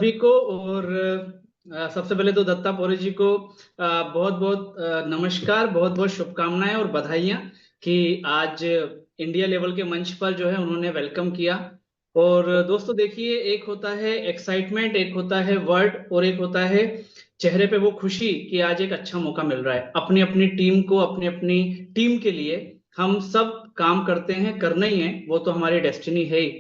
सभी को। और सबसे पहले तो दत्ता पौरे जी को बहुत बहुत नमस्कार, बहुत बहुत शुभकामनाएं और बधाइयां कि आज इंडिया लेवल के मंच पर जो है उन्होंने वेलकम किया। और दोस्तों देखिए, एक होता है एक्साइटमेंट, एक होता है वर्ड, और एक होता है चेहरे पे वो खुशी कि आज एक अच्छा मौका मिल रहा है अपनी अपनी टीम को, अपनी अपनी टीम के लिए। हम सब काम करते हैं, करना ही है, वो तो हमारी डेस्टिनी है ही।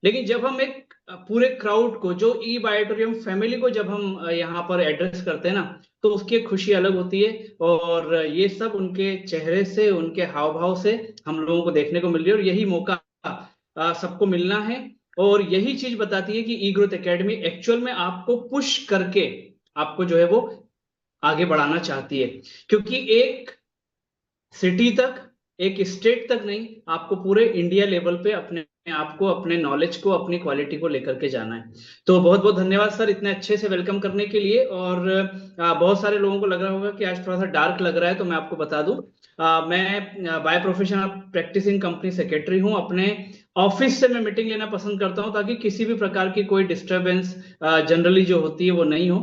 लेकिन जब हम एक पूरे क्राउड को, जो ई बायोटोरियम फैमिली को जब हम यहाँ पर एड्रेस करते हैं ना, तो उसकी एक खुशी अलग होती है। और ये सब उनके चेहरे से, उनके हाव भाव से हम लोगों को देखने को मिल रही है, और यही मौका सबको मिलना है। और यही चीज बताती है कि ई ग्रोथ एकेडमी एक्चुअल में आपको पुश करके आपको जो है वो आगे बढ़ाना चाहती है। क्योंकि एक सिटी तक, एक स्टेट तक नहीं, आपको पूरे इंडिया लेवल पे अपने आप को, अपने नॉलेज को, अपनी क्वालिटी को लेकर के जाना है। तो बहुत बहुत धन्यवाद सर, इतने अच्छे से वेलकम करने के लिए। और बहुत सारे लोगों को लग रहा होगा कि आज थोड़ा सा डार्क लग रहा है, तो मैं आपको बता दूं, मैं by profession practising company secretary हूं। अपने ऑफिस से मैं मीटिंग लेना पसंद करता हूं, ताकि किसी भी प्रकार की कोई डिस्टरबेंस जनरली जो होती है वो नहीं हो।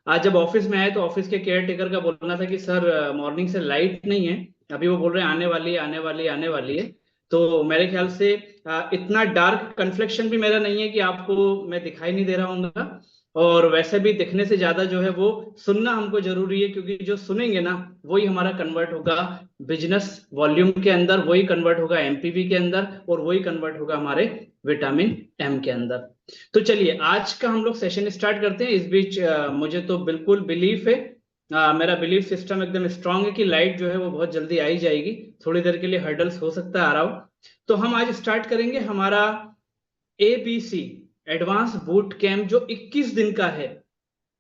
आज जब ऑफिस में आए तो ऑफिस के केयर टेकर का बोलना था कि सर मॉर्निंग से लाइट नहीं है, अभी वो बोल रहे हैं आने वाली है, आने वाली है, आने वाली है। तो मेरे ख्याल से इतना डार्क कन्फ्लेक्शन भी मेरा नहीं है कि आपको मैं दिखाई नहीं दे रहा हूँ। और वैसे भी दिखने से ज्यादा जो है वो सुनना हमको जरूरी है, क्योंकि जो सुनेंगे ना वही हमारा कन्वर्ट होगा बिजनेस वॉल्यूम के अंदर, वही कन्वर्ट होगा एमपीवी के अंदर, और वही कन्वर्ट होगा हमारे विटामिन एम के अंदर। तो चलिए आज का हम लोग सेशन स्टार्ट करते हैं। इस बीच मुझे तो बिल्कुल बिलीफ है, मेरा बिलीफ सिस्टम एकदम स्ट्रांग है कि लाइट जो है वो बहुत जल्दी आई जाएगी। थोड़ी देर के लिए हर्डल्स हो सकता है आ रहा हो। तो हम आज स्टार्ट करेंगे हमारा एबीसी एडवांस बूट कैंप, जो 21 दिन का है।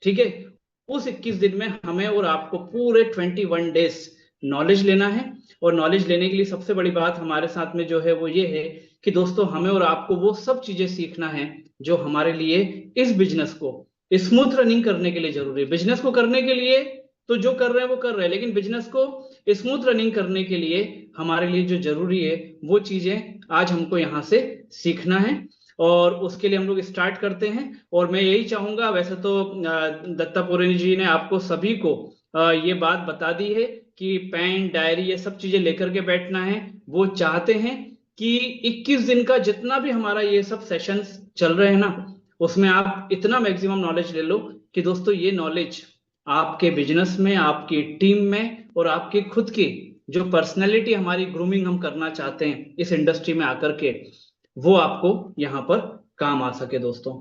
ठीक है, उस 21 दिन में हमें और आपको पूरे 21 डेज नॉलेज लेना है। और नॉलेज लेने के लिए सबसे बड़ी बात हमारे साथ में जो है वो ये है कि दोस्तों, हमें और आपको वो सब चीजें सीखना है जो हमारे लिए इस बिजनेस को स्मूथ रनिंग करने के लिए जरूरी है। बिजनेस को करने के लिए तो जो कर रहे हैं वो कर रहे हैं, लेकिन बिजनेस को स्मूथ रनिंग करने के लिए हमारे लिए जो जरूरी है वो चीजें आज हमको यहाँ से सीखना है। और उसके लिए हम लोग स्टार्ट करते हैं। और मैं यही चाहूंगा, वैसे तो दत्ता पुरी जी ने आपको सभी को ये बात बता दी है कि पेन डायरी ये सब चीजें लेकर के बैठना है। वो चाहते हैं कि 21 दिन का जितना भी हमारा ये सब सेशंस चल रहे हैं ना, उसमें आप इतना मैक्सिमम नॉलेज ले लो कि दोस्तों ये नॉलेज आपके बिजनेस में, आपकी टीम में, और आपकी खुद की जो पर्सनैलिटी हमारी ग्रूमिंग हम करना चाहते हैं इस इंडस्ट्री में आकर के, वो आपको यहाँ पर काम आ सके दोस्तों।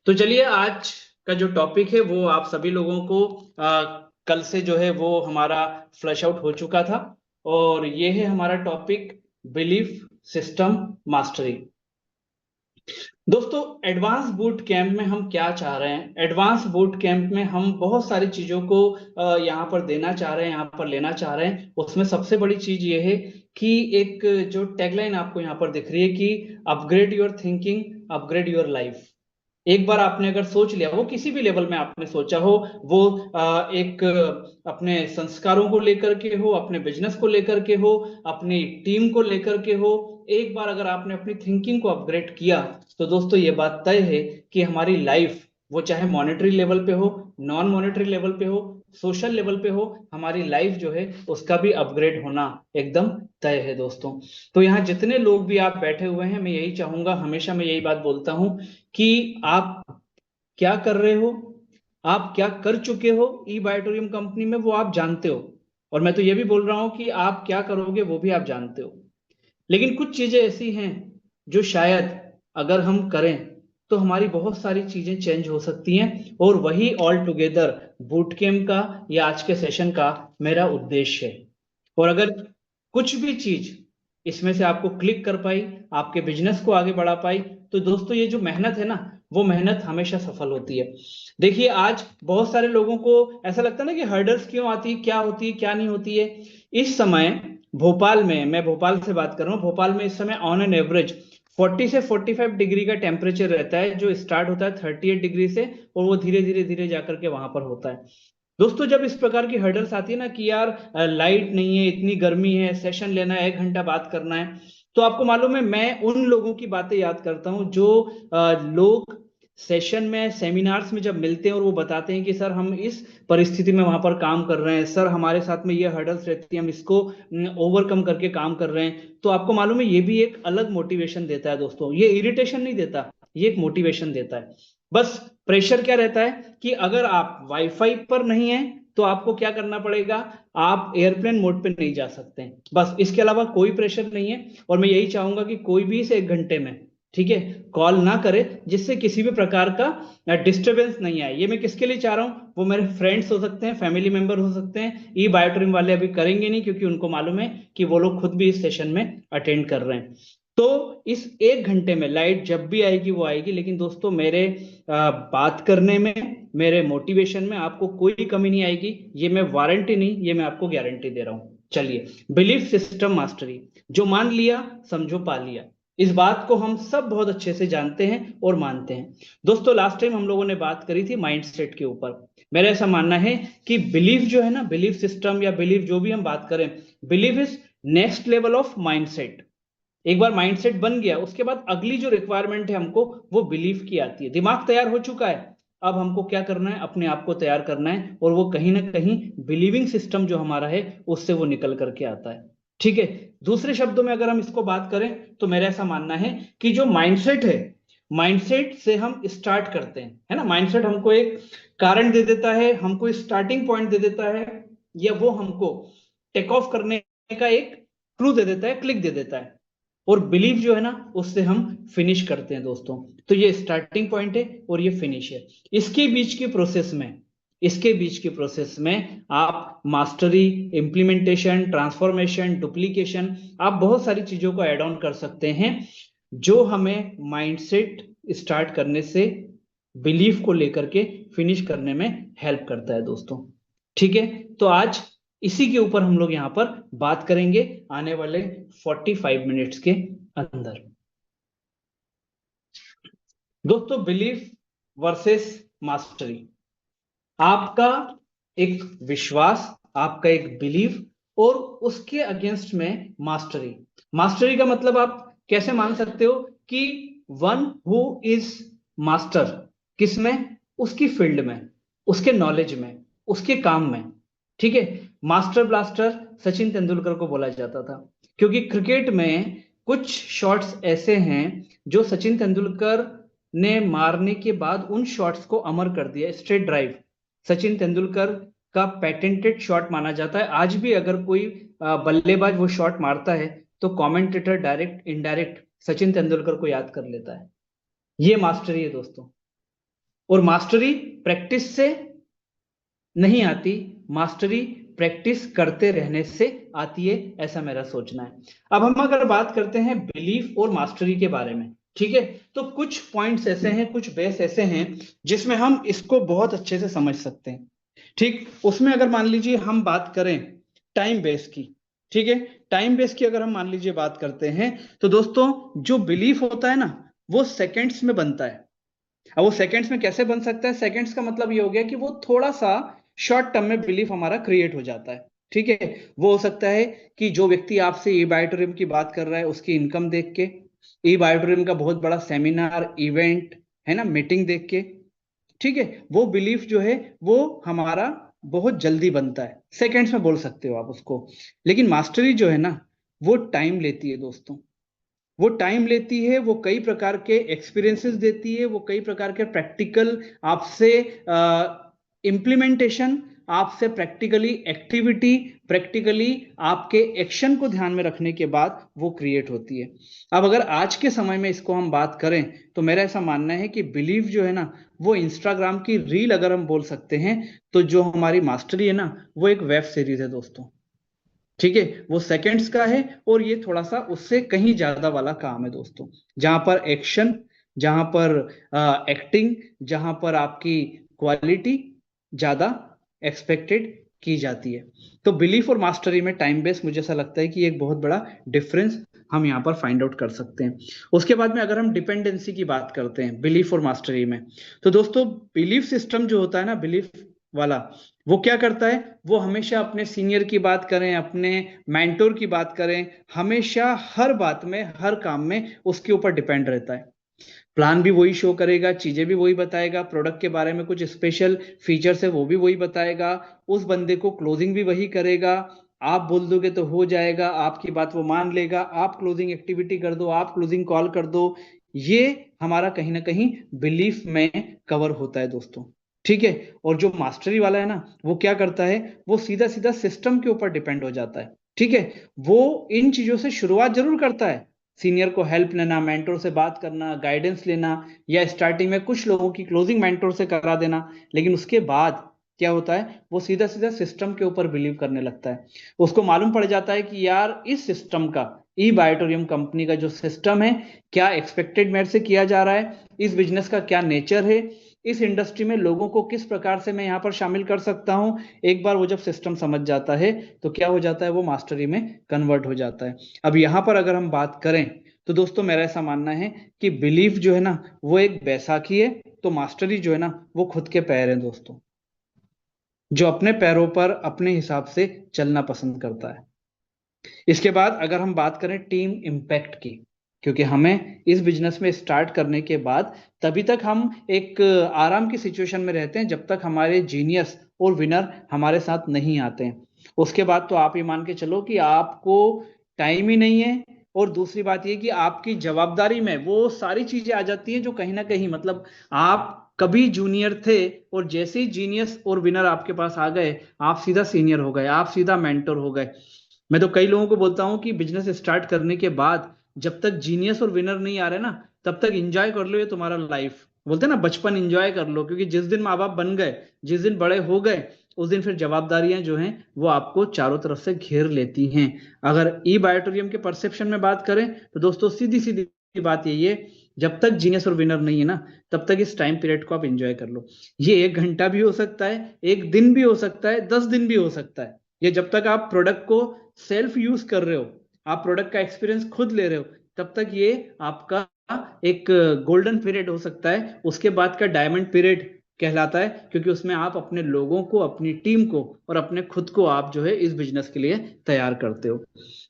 तो चलिए, आज का जो टॉपिक है वो आप सभी लोगों को कल से जो है वो हमारा फ्लश आउट हो चुका था। और ये है हमारा टॉपिक, बिलीफ सिस्टम मास्टरी। दोस्तों, एडवांस बूट कैंप में हम क्या चाह रहे हैं? एडवांस बूट कैंप में हम बहुत सारी चीजों को यहाँ पर देना चाह रहे हैं, यहाँ पर लेना चाह रहे हैं। उसमें सबसे बड़ी चीज ये है कि एक जो टैगलाइन आपको यहाँ पर दिख रही है कि upgrade your thinking, upgrade your life. एक बार आपने अगर सोच लिया, वो किसी भी लेवल में आपने सोचा हो, वो एक अपने संस्कारों को लेकर के हो, अपने बिजनेस को लेकर के हो, अपनी टीम को लेकर के हो, एक बार अगर आपने अपनी थिंकिंग को अपग्रेड किया, तो दोस्तों ये बात तय है कि हमारी लाइफ, वो चाहे मॉनेटरी लेवल पे हो, नॉन मॉनेटरी लेवल पे हो, सोशल लेवल पे हो, हमारी लाइफ जो है उसका भी अपग्रेड होना एकदम तय है दोस्तों। तो यहाँ जितने लोग भी आप बैठे हुए हैं, मैं यही चाहूंगा, हमेशा मैं यही बात बोलता हूं कि आप क्या कर रहे हो, आप क्या कर चुके हो ई बायोटोरियम कंपनी में, वो आप जानते हो। और मैं तो ये भी बोल रहा हूं कि आप क्या करोगे वो भी आप जानते हो। लेकिन कुछ चीजें ऐसी हैं जो शायद अगर हम करें तो हमारी बहुत सारी चीजें चेंज हो सकती हैं, और वही ऑल टुगेदर बूट कैंप का या आज के सेशन का मेरा उद्देश्य है। और अगर कुछ भी चीज इसमें से आपको क्लिक कर पाई, आपके बिजनेस को आगे बढ़ा पाई, तो दोस्तों ये जो मेहनत है ना, वो मेहनत हमेशा सफल होती है। देखिए, आज बहुत सारे लोगों को ऐसा लगता है ना कि हर्डल्स क्यों आती है, क्या होती है, क्या नहीं होती है। इस समय भोपाल में, मैं भोपाल से बात कर रहा हूँ, भोपाल में इस समय ऑन एन एवरेज 40 से 45 डिग्री का टेम्परेचर रहता है, जो स्टार्ट होता है 38 डिग्री से, और वो धीरे धीरे धीरे जाकर के वहां पर होता है। दोस्तों, जब इस प्रकार की हर्डल्स आती है ना कि यार लाइट नहीं है, इतनी गर्मी है, सेशन लेना है, 1 घंटा बात करना है, तो आपको मालूम है मैं उन लोगों की बातें याद करता हूं जो लोग सेशन में, सेमिनार्स में जब मिलते हैं और वो बताते हैं कि सर हम इस परिस्थिति में वहां पर काम कर रहे हैं, सर हमारे साथ में ये हर्डल्स रहती है, हम इसको ओवरकम करके काम कर रहे हैं, तो आपको मालूम है ये भी एक अलग मोटिवेशन देता है दोस्तों। ये इरिटेशन नहीं देता, ये एक मोटिवेशन देता है। बस प्रेशर क्या रहता है कि अगर आप वाईफाई पर नहीं है तो आपको क्या करना पड़ेगा, आप एयरप्लेन मोड पे नहीं जा सकते हैं, बस इसके अलावा कोई प्रेशर नहीं है। और मैं यही चाहूंगा कि कोई भी इस 1 घंटे में, ठीक है, कॉल ना करे जिससे किसी भी प्रकार का डिस्टरबेंस नहीं आए। ये मैं किसके लिए चाह रहा हूं, वो मेरे फ्रेंड्स हो सकते हैं, फैमिली मेंबर हो सकते हैं। ई बायोट्रिम वाले अभी करेंगे नहीं क्योंकि उनको मालूम है कि वो लोग खुद भी इस सेशन में अटेंड कर रहे हैं। तो इस 1 घंटे में लाइट जब भी आएगी वो आएगी, लेकिन दोस्तों मेरे बात करने में, मेरे मोटिवेशन में आपको कोई कमी नहीं आएगी। ये मैं वारंटी नहीं, ये मैं आपको गारंटी दे रहा हूं। चलिए, बिलीफ सिस्टम मास्टरी, जो मान लिया समझो पा लिया, इस बात को हम सब बहुत अच्छे से जानते हैं और मानते हैं। दोस्तों लास्ट टाइम हम लोगों ने बात करी थी माइंडसेट के ऊपर। मेरा ऐसा मानना है कि बिलीफ जो है ना, बिलीफ सिस्टम या बिलीफ जो भी हम बात करें, belief is next level of mindset. एक बार माइंडसेट बन गया उसके बाद अगली जो रिक्वायरमेंट है हमको, वो बिलीफ की आती है। दिमाग तैयार हो चुका है, अब हमको क्या करना है, अपने आप को तैयार करना है, और वो कहीं ना कहीं बिलीविंग सिस्टम जो हमारा है उससे वो निकल करके आता है। ठीक है, दूसरे शब्दों में अगर हम इसको बात करें तो मेरा ऐसा मानना है कि जो माइंडसेट है, माइंडसेट से हम स्टार्ट करते हैं, है ना। माइंडसेट हमको एक कारण दे देता है, हमको स्टार्टिंग पॉइंट दे देता है, या वो हमको टेक ऑफ करने का एक क्लू दे देता है, क्लिक दे देता है। और बिलीव जो है ना, उससे हम फिनिश करते हैं दोस्तों। तो ये स्टार्टिंग पॉइंट है और ये फिनिश है। इसके बीच की प्रोसेस में, इसके बीच की प्रोसेस में आप मास्टरी, इंप्लीमेंटेशन, ट्रांसफॉर्मेशन, डुप्लीकेशन, आप बहुत सारी चीजों को ऐड ऑन कर सकते हैं जो हमें माइंडसेट स्टार्ट करने से बिलीफ को लेकर के फिनिश करने में हेल्प करता है दोस्तों। ठीक है, तो आज इसी के ऊपर हम लोग यहां पर बात करेंगे आने वाले 45 मिनट्स के अंदर। दोस्तों, बिलीफ वर्सेस मास्टरी, आपका एक विश्वास, आपका एक बिलीफ, और उसके अगेंस्ट में मास्टरी। मास्टरी का मतलब आप कैसे मान सकते हो कि वन हु इज मास्टर, किसमें, उसकी फील्ड में, उसके नॉलेज में, उसके काम में। ठीक है, मास्टर ब्लास्टर सचिन तेंदुलकर को बोला जाता था, क्योंकि क्रिकेट में कुछ शॉट्स ऐसे हैं जो सचिन तेंदुलकर ने मारने के बाद उन शॉट्स को अमर कर दिया। स्ट्रेट ड्राइव सचिन तेंदुलकर का पेटेंटेड शॉट माना जाता है। आज भी अगर कोई बल्लेबाज वो शॉट मारता है तो commentator direct indirect Sachin Tendulkar को याद कर लेता है। ये मास्टरी है दोस्तों। और मास्टरी प्रैक्टिस से नहीं आती, मास्टरी प्रैक्टिस करते रहने से आती है, ऐसा मेरा सोचना है। अब हम अगर बात करते हैं बिलीफ और मास्टरी के बारे में, ठीक है, तो कुछ पॉइंट्स ऐसे हैं, कुछ बेस ऐसे हैं जिसमें हम इसको बहुत अच्छे से समझ सकते हैं। ठीक, उसमें अगर मान लीजिए हम बात करें टाइम बेस की, ठीक है, टाइम बेस की अगर हम मान लीजिए बात करते हैं, तो दोस्तों जो बिलीफ होता है ना, वो सेकेंड्स में बनता है। अब वो सेकंड्स में कैसे बन सकता है, सेकंड्स का मतलब ये हो गया कि वो थोड़ा सा शॉर्ट टर्म में बिलीफ हमारा क्रिएट हो जाता है। ठीक है, वो हो सकता है कि जो व्यक्ति आपसे ई बायोटोरियम की बात कर रहा है उसकी इनकम देख के, ई बायोटोरियम का बहुत बड़ा सेमिनार, इवेंट, है ना, मीटिंग देख के, ठीक है, वो बिलीफ जो है वो हमारा बहुत जल्दी बनता है, सेकेंड्स में बोल सकते हो आप उसको। लेकिन मास्टरी जो है ना, वो टाइम लेती है दोस्तों। वो टाइम लेती है, वो कई प्रकार के एक्सपीरियंसेस देती है, वो कई प्रकार के प्रैक्टिकल आपसे इम्प्लीमेंटेशन, आपसे प्रैक्टिकली एक्टिविटी, प्रैक्टिकली आपके एक्शन को ध्यान में रखने के बाद वो क्रिएट होती है। अब अगर आज के समय में इसको हम बात करें तो मेरा ऐसा मानना है कि बिलीव जो है ना, वो इंस्टाग्राम की रील अगर हम बोल सकते हैं, तो जो हमारी मास्टरी है ना, वो एक वेब सीरीज है दोस्तों। ठीक है, वो सेकंड्स का है और ये थोड़ा सा उससे कहीं ज्यादा वाला काम है दोस्तों, जहां पर एक्शन, जहां पर एक्टिंग, जहां पर आपकी क्वालिटी ज्यादा एक्सपेक्टेड की जाती है। तो बिलीफ और मास्टरी में टाइम बेस, मुझे ऐसा लगता है कि एक बहुत बड़ा डिफरेंस हम यहाँ पर फाइंड आउट कर सकते हैं। उसके बाद में अगर हम डिपेंडेंसी की बात करते हैं बिलीफ और मास्टरी में, तो दोस्तों बिलीफ सिस्टम जो होता है ना, बिलीफ वाला, वो क्या करता है, वो हमेशा अपने सीनियर की बात करें, अपने मेंटोर की बात करें, हमेशा हर बात में, हर काम में उसके ऊपर डिपेंड रहता है। प्लान भी वही शो करेगा, चीजें भी वही बताएगा, प्रोडक्ट के बारे में कुछ स्पेशल फीचर्स है वो भी वही बताएगा, उस बंदे को क्लोजिंग भी वही करेगा। आप बोल दोगे तो हो जाएगा, आपकी बात वो मान लेगा, आप क्लोजिंग एक्टिविटी कर दो, आप क्लोजिंग कॉल कर दो। ये हमारा कहीं ना कहीं बिलीफ में कवर होता है दोस्तों। ठीक है। और जो मास्टरी वाला है ना, वो क्या करता है, वो सीधा सीधा सिस्टम के ऊपर डिपेंड हो जाता है। ठीक है। वो इन चीजों से शुरुआत जरूर करता है, सीनियर को हेल्प लेना, मेंटोर से बात करना, गाइडेंस लेना, या स्टार्टिंग में कुछ लोगों की क्लोजिंग मेंटोर से करा देना। लेकिन उसके बाद क्या होता है, वो सीधा सीधा सिस्टम के ऊपर बिलीव करने लगता है। उसको मालूम पड़ जाता है कि यार इस सिस्टम का, ई बायोटोरियम कंपनी का जो सिस्टम है, क्या एक्सपेक्टेड मेरे से किया जा रहा है, इस बिजनेस का क्या नेचर है, इस इंडस्ट्री में लोगों को किस प्रकार से मैं यहां पर शामिल कर सकता हूं। एक बार वो जब सिस्टम समझ जाता है तो क्या हो जाता है, वो मास्टरी में कन्वर्ट हो जाता है। अब यहां पर अगर हम बात करें तो दोस्तों मेरा ऐसा मानना है कि बिलीफ जो है ना, वो एक बैसाखी है, तो मास्टरी जो है ना, वो खुद के पैर है दोस्तों, जो अपने पैरों पर अपने हिसाब से चलना पसंद करता है। इसके बाद अगर हम बात करें टीम इम्पैक्ट की, क्योंकि हमें इस बिजनेस में स्टार्ट करने के बाद तभी तक हम एक आराम की सिचुएशन में रहते हैं जब तक हमारे जीनियस और विनर हमारे साथ नहीं आते हैं। उसके बाद तो आप ये मान के चलो कि आपको टाइम ही नहीं है। और दूसरी बात ये कि आपकी जवाबदारी में वो सारी चीजें आ जाती हैं जो कहीं ना कहीं मतलब, आप कभी जूनियर थे और जैसे ही जीनियस और विनर आपके पास आ गए, आप सीधा सीनियर हो गए, आप सीधा मेंटर हो गए। मैं तो कई लोगों को बोलता हूं कि बिजनेस स्टार्ट करने के बाद जब तक जीनियस और विनर नहीं आ रहे ना, तब तक एंजॉय कर लो ये तुम्हारा लाइफ, बोलते हैं ना बचपन एंजॉय कर लो, क्योंकि जिस दिन माँ बाप बन गए, जिस दिन बड़े हो गए, उस दिन फिर जवाबदारियां जो हैं वो आपको चारों तरफ से घेर लेती हैं। अगर ई बायोटोरियम के परसेप्शन में बात करें तो दोस्तों सीधी सीधी बात यही है, जब तक जीनियस और विनर नहीं है ना, तब तक इस टाइम पीरियड को आप एंजॉय कर लो। ये 1 घंटा भी हो सकता है, एक दिन भी हो सकता है, 10 दिन भी हो सकता है। ये जब तक आप प्रोडक्ट को सेल्फ यूज कर रहे हो, आप प्रोडक्ट का एक्सपीरियंस खुद ले रहे हो, तब तक ये आपका एक गोल्डन पीरियड हो सकता है। उसके बाद का डायमंड पीरियड कहलाता है, क्योंकि उसमें आप अपने लोगों को, अपनी टीम को और अपने खुद को आप जो है इस बिजनेस के लिए तैयार करते हो।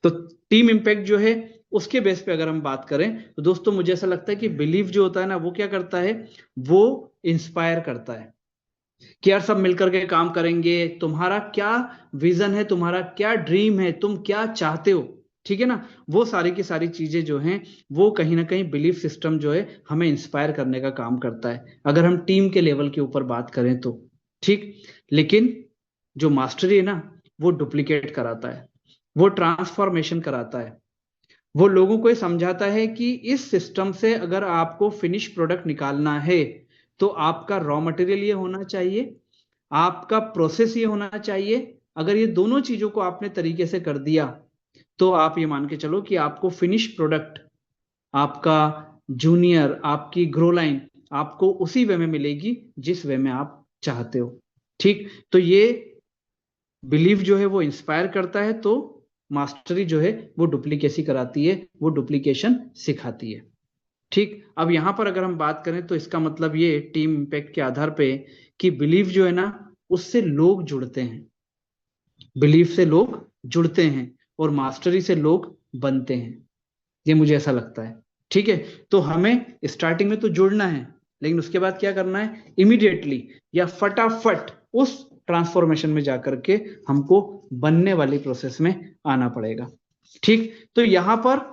तो टीम इम्पैक्ट जो है उसके बेस पे अगर हम बात करें तो दोस्तों मुझे ऐसा लगता है कि बिलीव जो होता है ना, वो क्या करता है, वो इंस्पायर करता है कि यार सब मिलकर के काम करेंगे, तुम्हारा क्या विजन है, तुम्हारा क्या ड्रीम है, तुम क्या चाहते हो। ठीक है ना। वो सारी की सारी चीजें जो हैं, वो कहीं ना कहीं बिलीफ सिस्टम जो है हमें इंस्पायर करने का काम करता है, अगर हम टीम के लेवल के ऊपर बात करें तो। ठीक। लेकिन जो मास्टरी है ना, वो डुप्लीकेट कराता है, वो ट्रांसफॉर्मेशन कराता है, वो लोगों को ये समझाता है कि इस सिस्टम से अगर आपको फिनिश प्रोडक्ट निकालना है तो आपका रॉ मटेरियल ये होना चाहिए, आपका प्रोसेस ये होना चाहिए। अगर ये दोनों चीजों को आपने तरीके से कर दिया तो आप ये मान के चलो कि आपको फिनिश प्रोडक्ट, आपका जूनियर, आपकी ग्रो लाइन आपको उसी वे में मिलेगी जिस वे में आप चाहते हो। ठीक। तो ये बिलीव जो है वो इंस्पायर करता है, तो मास्टरी जो है वो डुप्लीकेसी कराती है, वो डुप्लीकेशन सिखाती है। ठीक। अब यहां पर अगर हम बात करें तो इसका मतलब ये टीम इम्पैक्ट के आधार पे कि बिलीव जो है ना, उससे लोग जुड़ते हैं, बिलीफ से लोग जुड़ते हैं और मास्टरी से लोग बनते हैं। ये मुझे ऐसा लगता है। ठीक है। तो हमें स्टार्टिंग में तो जुड़ना है, लेकिन उसके बाद क्या करना है, इमीडिएटली या फटाफट उस ट्रांसफॉर्मेशन में जाकर के हमको बनने वाली प्रोसेस में आना पड़ेगा। ठीक। तो यहां पर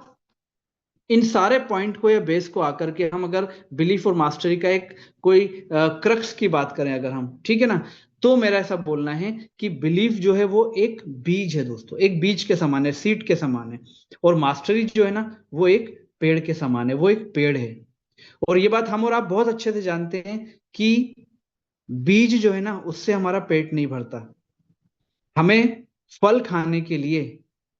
इन सारे पॉइंट को या बेस को आकर के हम अगर बिलीफ और मास्टरी का एक कोई क्रक्स की बात करें अगर हम, ठीक है ना, तो मेरा ऐसा बोलना है कि बिलीफ जो है वो एक बीज है दोस्तों, एक बीज के समान है, सीड के समान है। और मास्टरी जो है ना, वो एक पेड़ के समान है, वो एक पेड़ है। और ये बात हम और आप बहुत अच्छे से जानते हैं कि बीज जो है ना, उससे हमारा पेट नहीं भरता। हमें फल खाने के लिए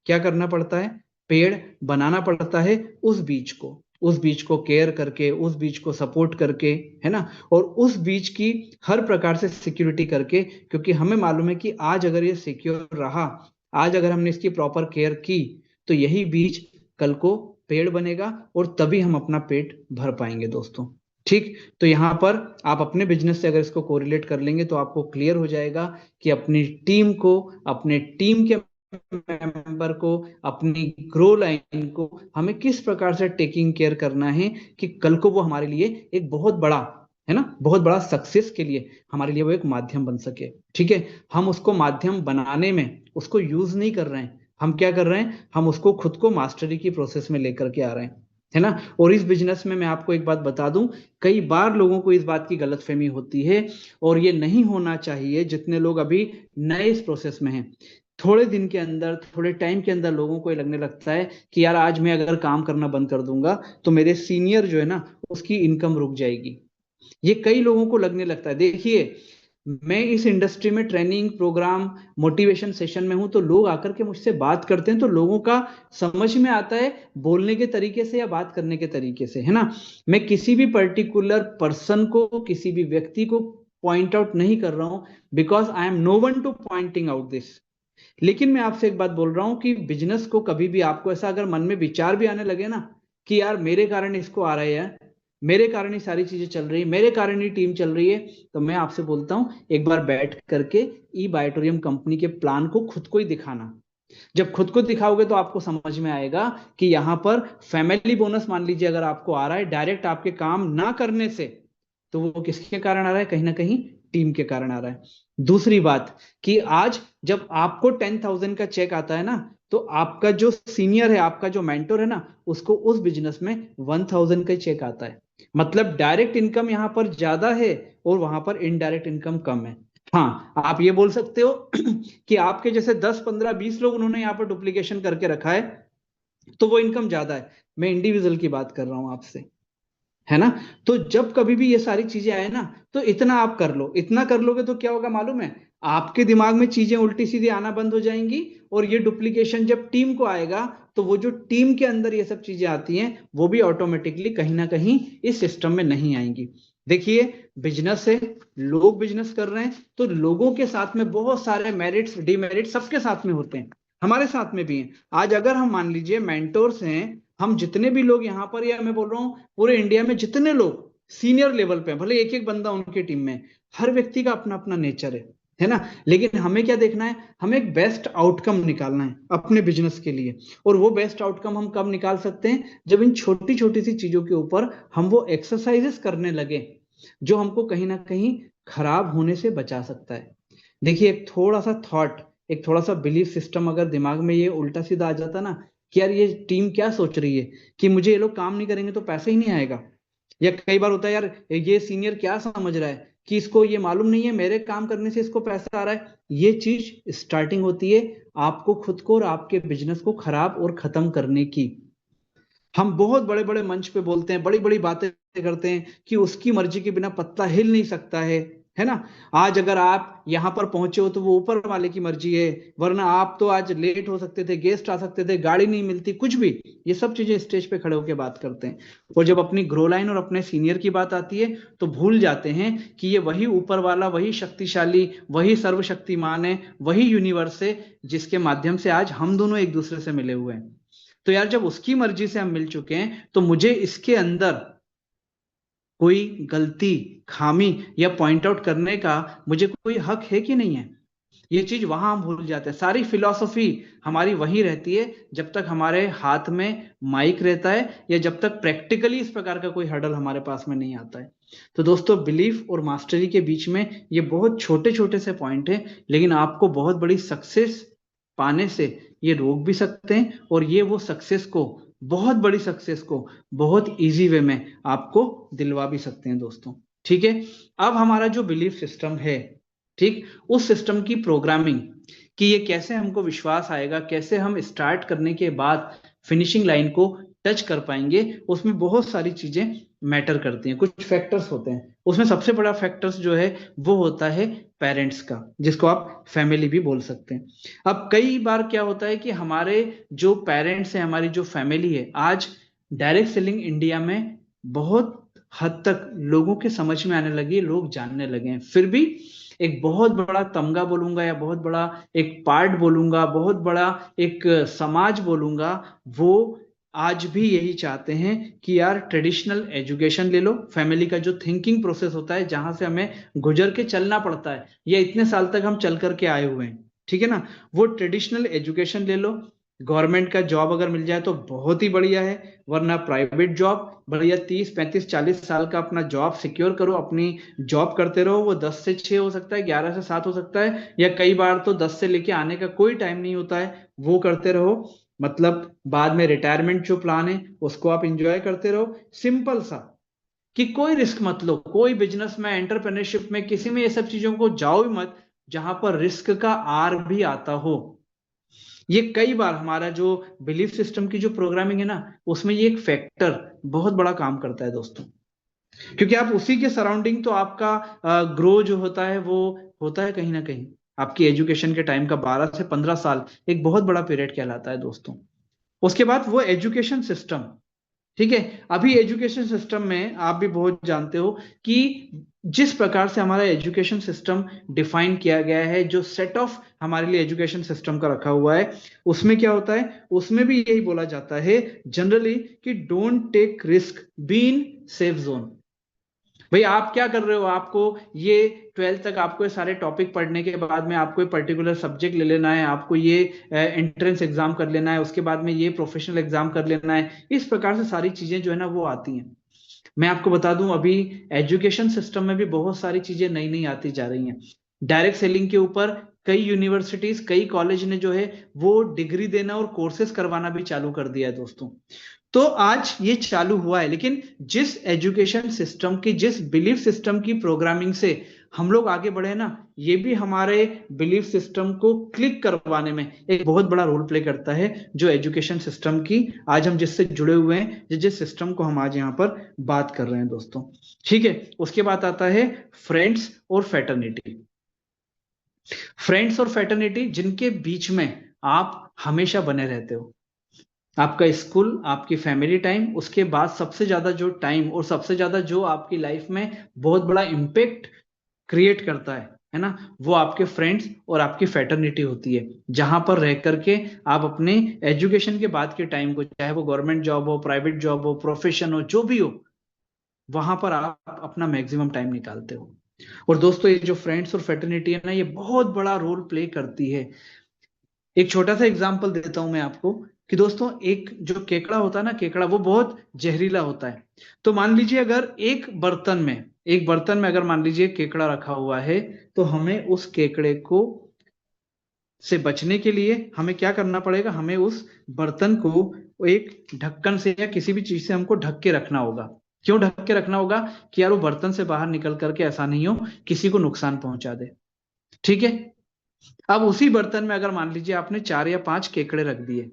क्या करना पड़ता है, पेड़ बनाना पड़ता है, उस बीज को, उस बीज को केयर करके, उस बीज को सपोर्ट करके, है ना, और उस बीज की हर प्रकार से सिक्योरिटी करके, क्योंकि हमें मालूम है कि आज अगर ये सिक्योर रहा, आज अगर हमने इसकी प्रॉपर केयर की, तो यही बीज कल को पेड़ बनेगा और तभी हम अपना पेट भर पाएंगे दोस्तों। ठीक। तो यहां पर आप अपने बिजनेस से अगर इसको कोरिलेट कर लेंगे तो आपको क्लियर हो जाएगा कि अपनी टीम को, अपने टीम के मेंबर को, अपनी ग्रो लाइन को हमें किस प्रकार से टेकिंग केयर करना है कि कल को वो हमारे लिए एक बहुत बड़ा, है ना, बहुत बड़ा सक्सेस के लिए हमारे लिए वो एक माध्यम बन सके। ठीक है, हम उसको माध्यम बनाने में उसको यूज नहीं कर रहे हैं, हम क्या कर रहे हैं, हम उसको खुद को मास्टरी की प्रोसेस में लेकर के आ रहे हैं, है ना। और इस बिजनेस में मैं आपको एक बात बता दूं, कई बार लोगों को इस बात की गलतफहमी होती है, और ये नहीं होना चाहिए। जितने लोग अभी नए इस प्रोसेस में हैं, थोड़े दिन के अंदर, थोड़े टाइम के अंदर लोगों को ये लगने लगता है कि यार आज मैं अगर काम करना बंद कर दूंगा तो मेरे सीनियर जो है ना उसकी इनकम रुक जाएगी। ये कई लोगों को लगने लगता है। देखिए, मैं इस इंडस्ट्री में ट्रेनिंग प्रोग्राम, मोटिवेशन सेशन में हूं, तो लोग आकर के मुझसे बात करते हैं तो लोगों का समझ में आता है बोलने के तरीके से या बात करने के तरीके से, है ना। मैं किसी भी पर्टिकुलर पर्सन को, किसी भी व्यक्ति को पॉइंट आउट नहीं कर रहा हूं, because I am no one to pointing out this. लेकिन मैं आपसे एक बात बोल रहा हूं कि बिजनेस को कभी भी आपको ऐसा अगर मन में विचार भी आने लगे ना कि यार मेरे कारण इसको आ रहा है, यार मेरे कारण ही सारी चीजें चल रही है, मेरे कारण ही टीम चल रही है, तो मैं आपसे बोलता हूं एक बार बैठ करके ई बायोटोरियम कंपनी के प्लान को खुद को ही दिखाना। जब खुद को दिखाओगे तो आपको समझ में आएगा कि यहां पर फैमिली बोनस मान लीजिए अगर आपको आ रहा है डायरेक्ट आपके काम ना करने से, तो वो किसके कारण आ रहा है, कहीं ना कहीं टीम के कारण आ रहा है। दूसरी बात कि आज जब आपको 10,000 का चेक आता है ना, तो आपका जो सीनियर है, आपका जो मेंटोर है ना, उसको उस बिजनेस में 1,000 का चेक आता है। मतलब डायरेक्ट इनकम यहां पर ज्यादा है और वहां पर इनडायरेक्ट इनकम कम है। हाँ, आप ये बोल सकते हो कि आपके जैसे 10 15 20 लोग उन्होंने यहाँ पर डुप्लीकेशन करके रखा है तो वो इनकम ज्यादा है। मैं इंडिविजुअल की बात कर रहा हूं आपसे, है ना। तो जब कभी भी ये सारी चीजें आए ना, तो इतना आप कर लो, इतना कर लोगे तो क्या होगा मालूम है, आपके दिमाग में चीजें उल्टी सीधी आना बंद हो जाएंगी। और ये डुप्लीकेशन जब टीम को आएगा, तो वो जो टीम के अंदर ये सब चीजें आती हैं वो भी ऑटोमेटिकली कहीं ना कहीं इस सिस्टम में नहीं आएंगी। देखिए, बिजनेस है, लोग बिजनेस कर रहे हैं, तो लोगों के साथ में बहुत सारे मेरिट्स डिमेरिट्स सबके साथ में होते हैं, हमारे साथ में भी हैं। आज अगर हम मान लीजिए मेंटोर्स हैं, हम जितने भी लोग यहाँ पर, या मैं बोल रहा हूँ पूरे इंडिया में जितने लोग सीनियर लेवल पे हैं, भले एक एक बंदा उनकी टीम में, हर व्यक्ति का अपना अपना नेचर है ना। लेकिन हमें क्या देखना है, हमें एक बेस्ट आउटकम निकालना है अपने बिजनेस के लिए। और वो बेस्ट आउटकम हम कब निकाल सकते हैं, जब इन छोटी छोटी सी चीजों के ऊपर हम वो एक्सरसाइजेस करने लगे जो हमको कहीं ना कहीं खराब होने से बचा सकता है। देखिए, एक थोड़ा सा थॉट, एक थोड़ा सा बिलीफ सिस्टम अगर दिमाग में ये उल्टा सीधा आ जाता ना कि यार ये टीम क्या सोच रही है कि मुझे ये लोग काम नहीं करेंगे तो पैसा ही नहीं आएगा, या कई बार होता है यार ये सीनियर क्या समझ रहा है कि इसको ये मालूम नहीं है मेरे काम करने से इसको पैसा आ रहा है, ये चीज स्टार्टिंग होती है आपको खुद को और आपके बिजनेस को खराब और खत्म करने की। हम बहुत बड़े बड़े मंच पे बोलते हैं, बड़ी बड़ी बातें करते हैं कि उसकी मर्जी के बिना पत्ता हिल नहीं सकता है ना। आज अगर आप यहां पर पहुंचे हो तो वो ऊपर वाले की मर्जी है, वरना आप तो आज लेट हो सकते थे, गेस्ट आ सकते थे, गाड़ी नहीं मिलती, कुछ भी। ये सब चीजें स्टेज पे खड़े होकर बात करते हैं। और जब अपनी ग्रो लाइन और अपने सीनियर की बात आती है तो भूल जाते हैं कि ये वही ऊपर वाला, वही शक्तिशाली, वही सर्वशक्तिमान है, वही यूनिवर्स है जिसके माध्यम से आज हम दोनों एक दूसरे से मिले हुए हैं। तो यार जब उसकी मर्जी से हम मिल चुके हैं तो मुझे इसके अंदर कोई गलती, खामी या पॉइंट आउट करने का मुझे कोई हक है कि नहीं है। ये चीज वहां हम भूल जाते हैं। सारी फिलॉसफी हमारी वही रहती है जब तक हमारे हाथ में माइक रहता है, या जब तक प्रैक्टिकली इस प्रकार का कोई हर्डल हमारे पास में नहीं आता है। तो दोस्तों, बिलीफ और मास्टरी के बीच में ये बहुत छोटे छोटे से पॉइंट है, लेकिन आपको बहुत बड़ी सक्सेस पाने से ये रोक भी सकते हैं, और ये वो सक्सेस को, बहुत बड़ी सक्सेस को बहुत इजी वे में आपको दिलवा भी सकते हैं दोस्तों। ठीक है, अब हमारा जो बिलीफ सिस्टम है, ठीक, उस सिस्टम की प्रोग्रामिंग, कि ये कैसे हमको विश्वास आएगा, कैसे हम स्टार्ट करने के बाद फिनिशिंग लाइन को टच कर पाएंगे, उसमें बहुत सारी चीजें मैटर करती हैं, कुछ फैक्टर्स होते हैं। उसमें सबसे बड़ा फैक्टर्स जो है वो होता है पेरेंट्स का, जिसको आप फैमिली भी बोल सकते हैं। अब कई बार क्या होता है कि हमारे जो पेरेंट्स हैं, हमारी जो फैमिली है, आज डायरेक्ट सेलिंग इंडिया में बहुत हद तक लोगों के समझ में आने लगी, लोग जानने लगे हैं। फिर भी एक बहुत बड़ा तमगा बोलूंगा, या बहुत बड़ा एक पार्ट बोलूंगा, बहुत बड़ा एक समाज बोलूंगा, वो आज भी यही चाहते हैं कि यार ट्रेडिशनल एजुकेशन ले लो। फैमिली का जो थिंकिंग प्रोसेस होता है, जहां से हमें गुजर के चलना पड़ता है, या इतने साल तक हम चल करके आए हुए हैं, ठीक है ना। वो ट्रेडिशनल एजुकेशन ले लो, गवर्नमेंट का जॉब अगर मिल जाए तो बहुत ही बढ़िया है, वरना प्राइवेट जॉब बढ़िया 30 35 40 साल का अपना जॉब सिक्योर करो, अपनी जॉब करते रहो। वो 10 से 6 हो सकता है, 11 से 7 हो सकता है, या कई बार तो 10 से लेके आने का कोई टाइम नहीं होता है, वो करते रहो। मतलब बाद में रिटायरमेंट जो प्लान है उसको आप इंजॉय करते रहो। सिंपल सा कि कोई रिस्क मत लो, कोई बिजनेस में, एंटरप्रेन्योरशिप में, किसी में ये सब चीजों को जाओ ही मत जहां पर रिस्क का आर भी आता हो। ये कई बार हमारा जो बिलीफ सिस्टम की जो प्रोग्रामिंग है ना, उसमें ये एक फैक्टर बहुत बड़ा काम करता है दोस्तों। क्योंकि आप उसी के सराउंडिंग तो आपका ग्रो जो होता है वो होता है कहीं ना कहीं। आपकी एजुकेशन के टाइम का 12 से 15 साल एक बहुत बड़ा पीरियड कहलाता है दोस्तों। उसके बाद वो एजुकेशन सिस्टम, ठीक है। अभी एजुकेशन सिस्टम में आप भी बहुत जानते हो कि जिस प्रकार से हमारा एजुकेशन सिस्टम डिफाइन किया गया है, जो सेट ऑफ हमारे लिए एजुकेशन सिस्टम का रखा हुआ है, उसमें क्या होता है, उसमें भी यही बोला जाता है जनरली कि don't take risk, be in safe zone. भाई आप क्या कर रहे हो, आपको ये 12th तक आपको ये सारे टॉपिक पढ़ने के बाद में आपको पर्टिकुलर सब्जेक्ट ले लेना है, आपको ये एंट्रेंस एग्जाम कर लेना है, उसके बाद में ये प्रोफेशनल एग्जाम कर लेना है, इस प्रकार से सारी चीजें जो है ना वो आती हैं। मैं आपको बता दूं अभी एजुकेशन सिस्टम में भी बहुत सारी चीजें नई नई आती जा रही हैं। डायरेक्ट सेलिंग के ऊपर कई यूनिवर्सिटीज, कई कॉलेज ने जो है वो डिग्री देना और कोर्सेज करवाना भी चालू कर दिया है दोस्तों। तो आज ये चालू हुआ है, लेकिन जिस एजुकेशन सिस्टम की, जिस बिलीफ सिस्टम की प्रोग्रामिंग से हम लोग आगे बढ़े ना, ये भी हमारे बिलीफ सिस्टम को क्लिक करवाने में एक बहुत बड़ा रोल प्ले करता है। जो एजुकेशन सिस्टम की आज हम जिससे जुड़े हुए हैं, जिस सिस्टम को हम आज यहाँ पर बात कर रहे हैं दोस्तों, ठीक है। उसके बाद आता है फ्रेंड्स और फैटर्निटी। फ्रेंड्स और फैटर्निटी जिनके बीच में आप हमेशा बने रहते हो, आपका स्कूल, आपकी फैमिली टाइम, उसके बाद सबसे ज्यादा जो टाइम और सबसे ज्यादा जो आपकी लाइफ में बहुत बड़ा इम्पेक्ट क्रिएट करता है ना, वो आपके फ्रेंड्स और आपकी फैटर्निटी होती है। जहां पर रह करके आप अपने एजुकेशन के बाद के टाइम को, चाहे वो गवर्नमेंट जॉब हो, प्राइवेट जॉब हो, प्रोफेशन हो, जो भी हो, वहां पर आप अपना मैक्सिमम टाइम निकालते हो। और दोस्तों ये जो फ्रेंड्स और फैटर्निटी है ना, ये बहुत बड़ा रोल प्ले करती है। एक छोटा सा एग्जांपल देता हूं मैं आपको कि दोस्तों एक जो केकड़ा होता है ना, केकड़ा वो बहुत जहरीला होता है। तो मान लीजिए अगर एक बर्तन में अगर मान लीजिए केकड़ा रखा हुआ है, तो हमें उस केकड़े को से बचने के लिए हमें क्या करना पड़ेगा, हमें उस बर्तन को एक ढक्कन से या किसी भी चीज से हमको ढक के रखना होगा। क्यों ढक के रखना होगा, कि यार वो बर्तन से बाहर निकल करके ऐसा नहीं हो किसी को नुकसान पहुंचा दे, ठीक है। अब उसी बर्तन में अगर मान लीजिए आपने 4 या 5 केकड़े रख दिए,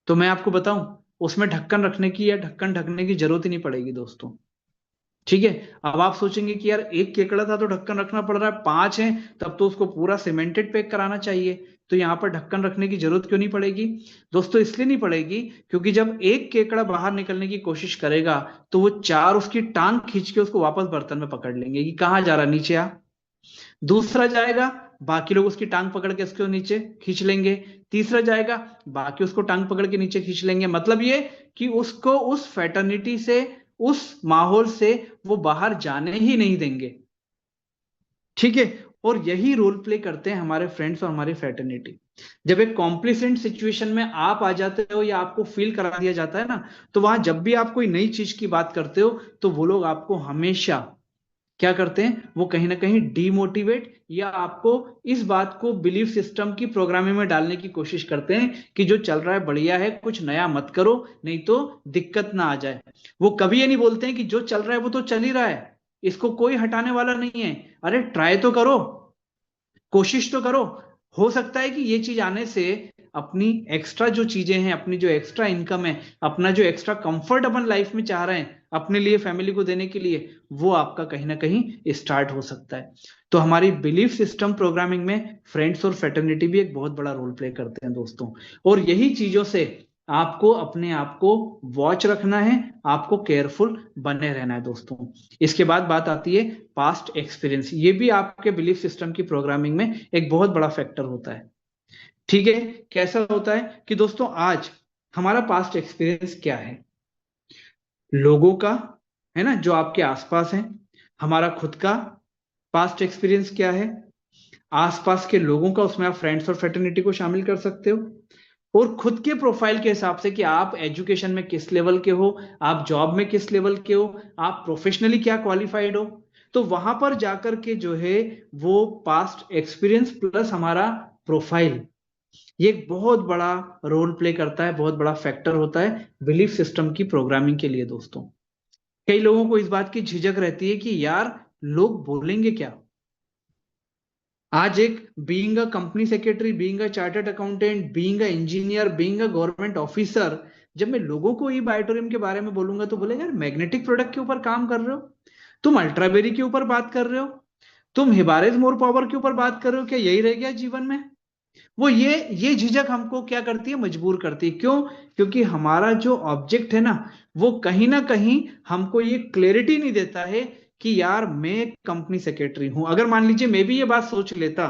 तो मैं आपको बताऊं उसमें ढक्कन रखने की या ढक्कन ढकने की जरूरत ही नहीं पड़ेगी दोस्तों, ठीक है। अब आप सोचेंगे कि यार एक केकड़ा था तो ढक्कन रखना पड़ रहा है, 5 हैं तब तो उसको पूरा सीमेंटेड पैक कराना चाहिए, तो यहाँ पर ढक्कन रखने की जरूरत क्यों नहीं पड़ेगी दोस्तों? इसलिए नहीं पड़ेगी क्योंकि जब एक केकड़ा बाहर निकलने की कोशिश करेगा, तो वो 4 उसकी टांग खींच के उसको वापस बर्तन में पकड़ लेंगे कि कहाँ जा रहा, नीचे आ। दूसरा जाएगा, बाकी लोग उसकी टांग पकड़ के उसको नीचे खींच लेंगे। तीसरा जाएगा, बाकी उसको टांग पकड़ के नीचे खींच लेंगे। मतलब ये कि उसको उस फैटर्निटी से, उस माहौल से वो बाहर जाने ही नहीं देंगे, ठीक है। और यही रोल प्ले करते हैं हमारे फ्रेंड्स और हमारी फैटर्निटी। जब एक कॉम्प्लिसेंट सिचुएशन में आप आ जाते हो या आपको फील करा दिया जाता है ना, तो वहां जब भी आप कोई नई चीज की बात करते हो, तो वो लोग आपको हमेशा क्या करते हैं, वो कहीं ना कहीं डीमोटिवेट या आपको इस बात को बिलीफ सिस्टम की प्रोग्रामिंग में डालने की कोशिश करते हैं कि जो चल रहा है बढ़िया है, कुछ नया मत करो, नहीं तो दिक्कत ना आ जाए। वो कभी ये नहीं बोलते हैं कि जो चल रहा है वो तो चल ही रहा है, इसको कोई हटाने वाला नहीं है, अरे ट्राई तो करो, कोशिश तो करो। हो सकता है कि ये चीज आने से अपनी एक्स्ट्रा जो चीजें हैं, अपनी जो एक्स्ट्रा इनकम है, अपना जो एक्स्ट्रा कंफर्ट अपन लाइफ में चाह रहे हैं अपने लिए, फैमिली को देने के लिए, वो आपका कहीं ना कहीं स्टार्ट हो सकता है। तो हमारी बिलीफ सिस्टम प्रोग्रामिंग में फ्रेंड्स और फ्रेटर्निटी भी एक बहुत बड़ा रोल प्ले करते हैं दोस्तों। और यही चीजों से आपको अपने आप को वॉच रखना है, आपको केयरफुल बने रहना है दोस्तों। इसके बाद बात आती है पास्ट एक्सपीरियंस। ये भी आपके बिलीफ सिस्टम की प्रोग्रामिंग में एक बहुत बड़ा फैक्टर होता है, ठीक है। कैसा होता है कि दोस्तों आज हमारा पास्ट एक्सपीरियंस क्या है, लोगों का, है ना, जो आपके आसपास है, हमारा खुद का पास्ट एक्सपीरियंस क्या है, आसपास के लोगों का उसमें आप फ्रेंड्स और फ्रेटर्निटी को शामिल कर सकते हो, और खुद के प्रोफाइल के हिसाब से कि आप एजुकेशन में किस लेवल के हो, आप जॉब में किस लेवल के हो, आप प्रोफेशनली क्या क्वालिफाइड हो। तो वहां पर जाकर के जो है वो पास्ट एक्सपीरियंस प्लस हमारा प्रोफाइल, ये एक बहुत बड़ा रोल प्ले करता है, बहुत बड़ा फैक्टर होता है बिलीफ सिस्टम की प्रोग्रामिंग के लिए दोस्तों। कई लोगों को इस बात की झिझक रहती है कि यार लोग बोलेंगे क्या। आज एक being a company secretary, being a chartered accountant, being a engineer, being a government officer, जब मैं लोगों को ई बायोटोरियम के बारे में बोलूंगा तो बोलेगा यार मैग्नेटिक प्रोडक्ट के ऊपर काम कर रहे हो, तुम अल्ट्राबेरी के ऊपर बात कर रहे हो, तुम हिबारेज मोर पावर के ऊपर बात कर रहे हो, क्या यही रह गया जीवन में। वो ये झिझक हमको क्या करती है, मजबूर करती है। क्यों? क्योंकि हमारा जो ऑब्जेक्ट है ना कहीं हमको ये क्लैरिटी नहीं देता है कि यार मैं कंपनी सेक्रेटरी हूं। अगर मान लीजिए मैं भी ये बात सोच लेता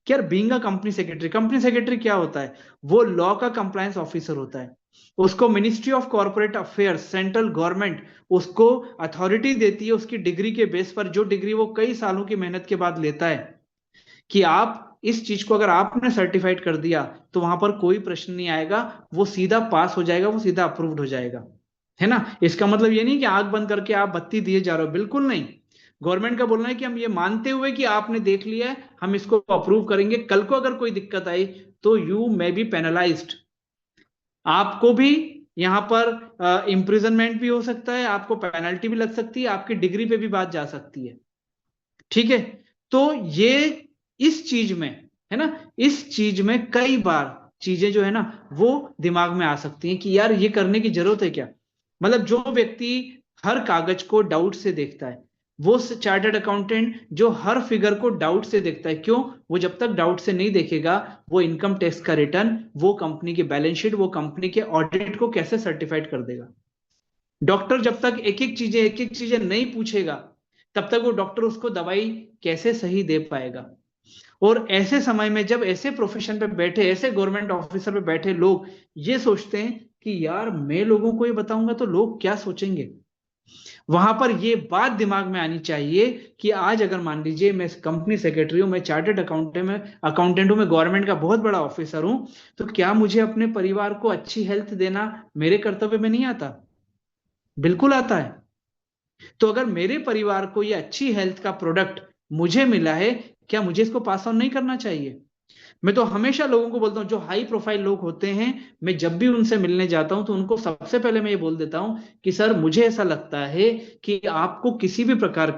कि यार बीइंग अ कंपनी सेक्रेटरी क्या होता है, वो लॉ का कंप्लायंस ऑफिसर होता है। उसको ministry of corporate affairs, central government उसको अथॉरिटी देती है उसकी डिग्री के बेस पर, जो डिग्री वो कई सालों की मेहनत के बाद लेता है, कि आप इस चीज को अगर आपने सर्टिफाइड कर दिया तो वहां पर कोई प्रश्न नहीं आएगा, वो सीधा पास हो जाएगा, वो सीधा अप्रूव्ड हो जाएगा। है ना? इसका मतलब ये नहीं कि आंख बंद करके आप बत्ती दिए जा रहे हो, बिल्कुल नहीं। गवर्नमेंट का बोलना है कि हम ये मानते हुए कि आपने देख लिया है, हम इसको अप्रूव करेंगे, कल को अगर कोई दिक्कत आई तो यू मे बी पेनलाइज्ड। आपको भी यहां पर इम्प्रिजनमेंट भी हो सकता है, आपको पेनल्टी भी लग सकती है, आपकी डिग्री पे भी बात जा सकती है। ठीक है? तो ये इस चीज में, है ना, इस चीज में कई बार चीजें जो है ना वो दिमाग में आ सकती हैं कि यार ये करने की जरूरत है क्या। मतलब जो व्यक्ति हर कागज को डाउट से देखता है, वो चार्टर्ड अकाउंटेंट जो हर फिगर को डाउट से देखता है, क्यों? वो जब तक डाउट से नहीं देखेगा वो इनकम टैक्स का रिटर्न, वो कंपनी की बैलेंस शीट, वो कंपनी के ऑडिट को कैसे सर्टिफाइड कर देगा। डॉक्टर जब तक एक एक चीजें नहीं पूछेगा तब तक वो डॉक्टर उसको दवाई कैसे सही दे पाएगा। और ऐसे समय में जब ऐसे प्रोफेशन पे बैठे, ऐसे गवर्नमेंट ऑफिसर पे बैठे लोग ये सोचते हैं कि यार मैं लोगों को ये बताऊंगा तो लोग क्या सोचेंगे, वहां पर ये बात दिमाग में आनी चाहिए कि आज अगर मान लीजिए मैं कंपनी सेक्रेटरी हूं, मैं चार्टर्ड अकाउंटेंट हूं, मैं गवर्नमेंट का बहुत बड़ा ऑफिसर हूं, तो क्या मुझे अपने परिवार को अच्छी हेल्थ देना मेरे कर्तव्य में नहीं आता? बिल्कुल आता है। तो अगर मेरे परिवार को ये अच्छी हेल्थ का प्रोडक्ट मुझे मिला है, क्या मुझे इसको पास ऑन नहीं करना चाहिए? मैं तो हमेशा लोगों को बोलता हूं, जो हाई प्रोफाइल लोग होते हैं, मैं जब भी उनसे मिलने जाता हूं तो उनको सबसे पहले मैं ये बोल देता हूं कि सर मुझे ऐसा लगता है कि आपको किसी भी प्रकार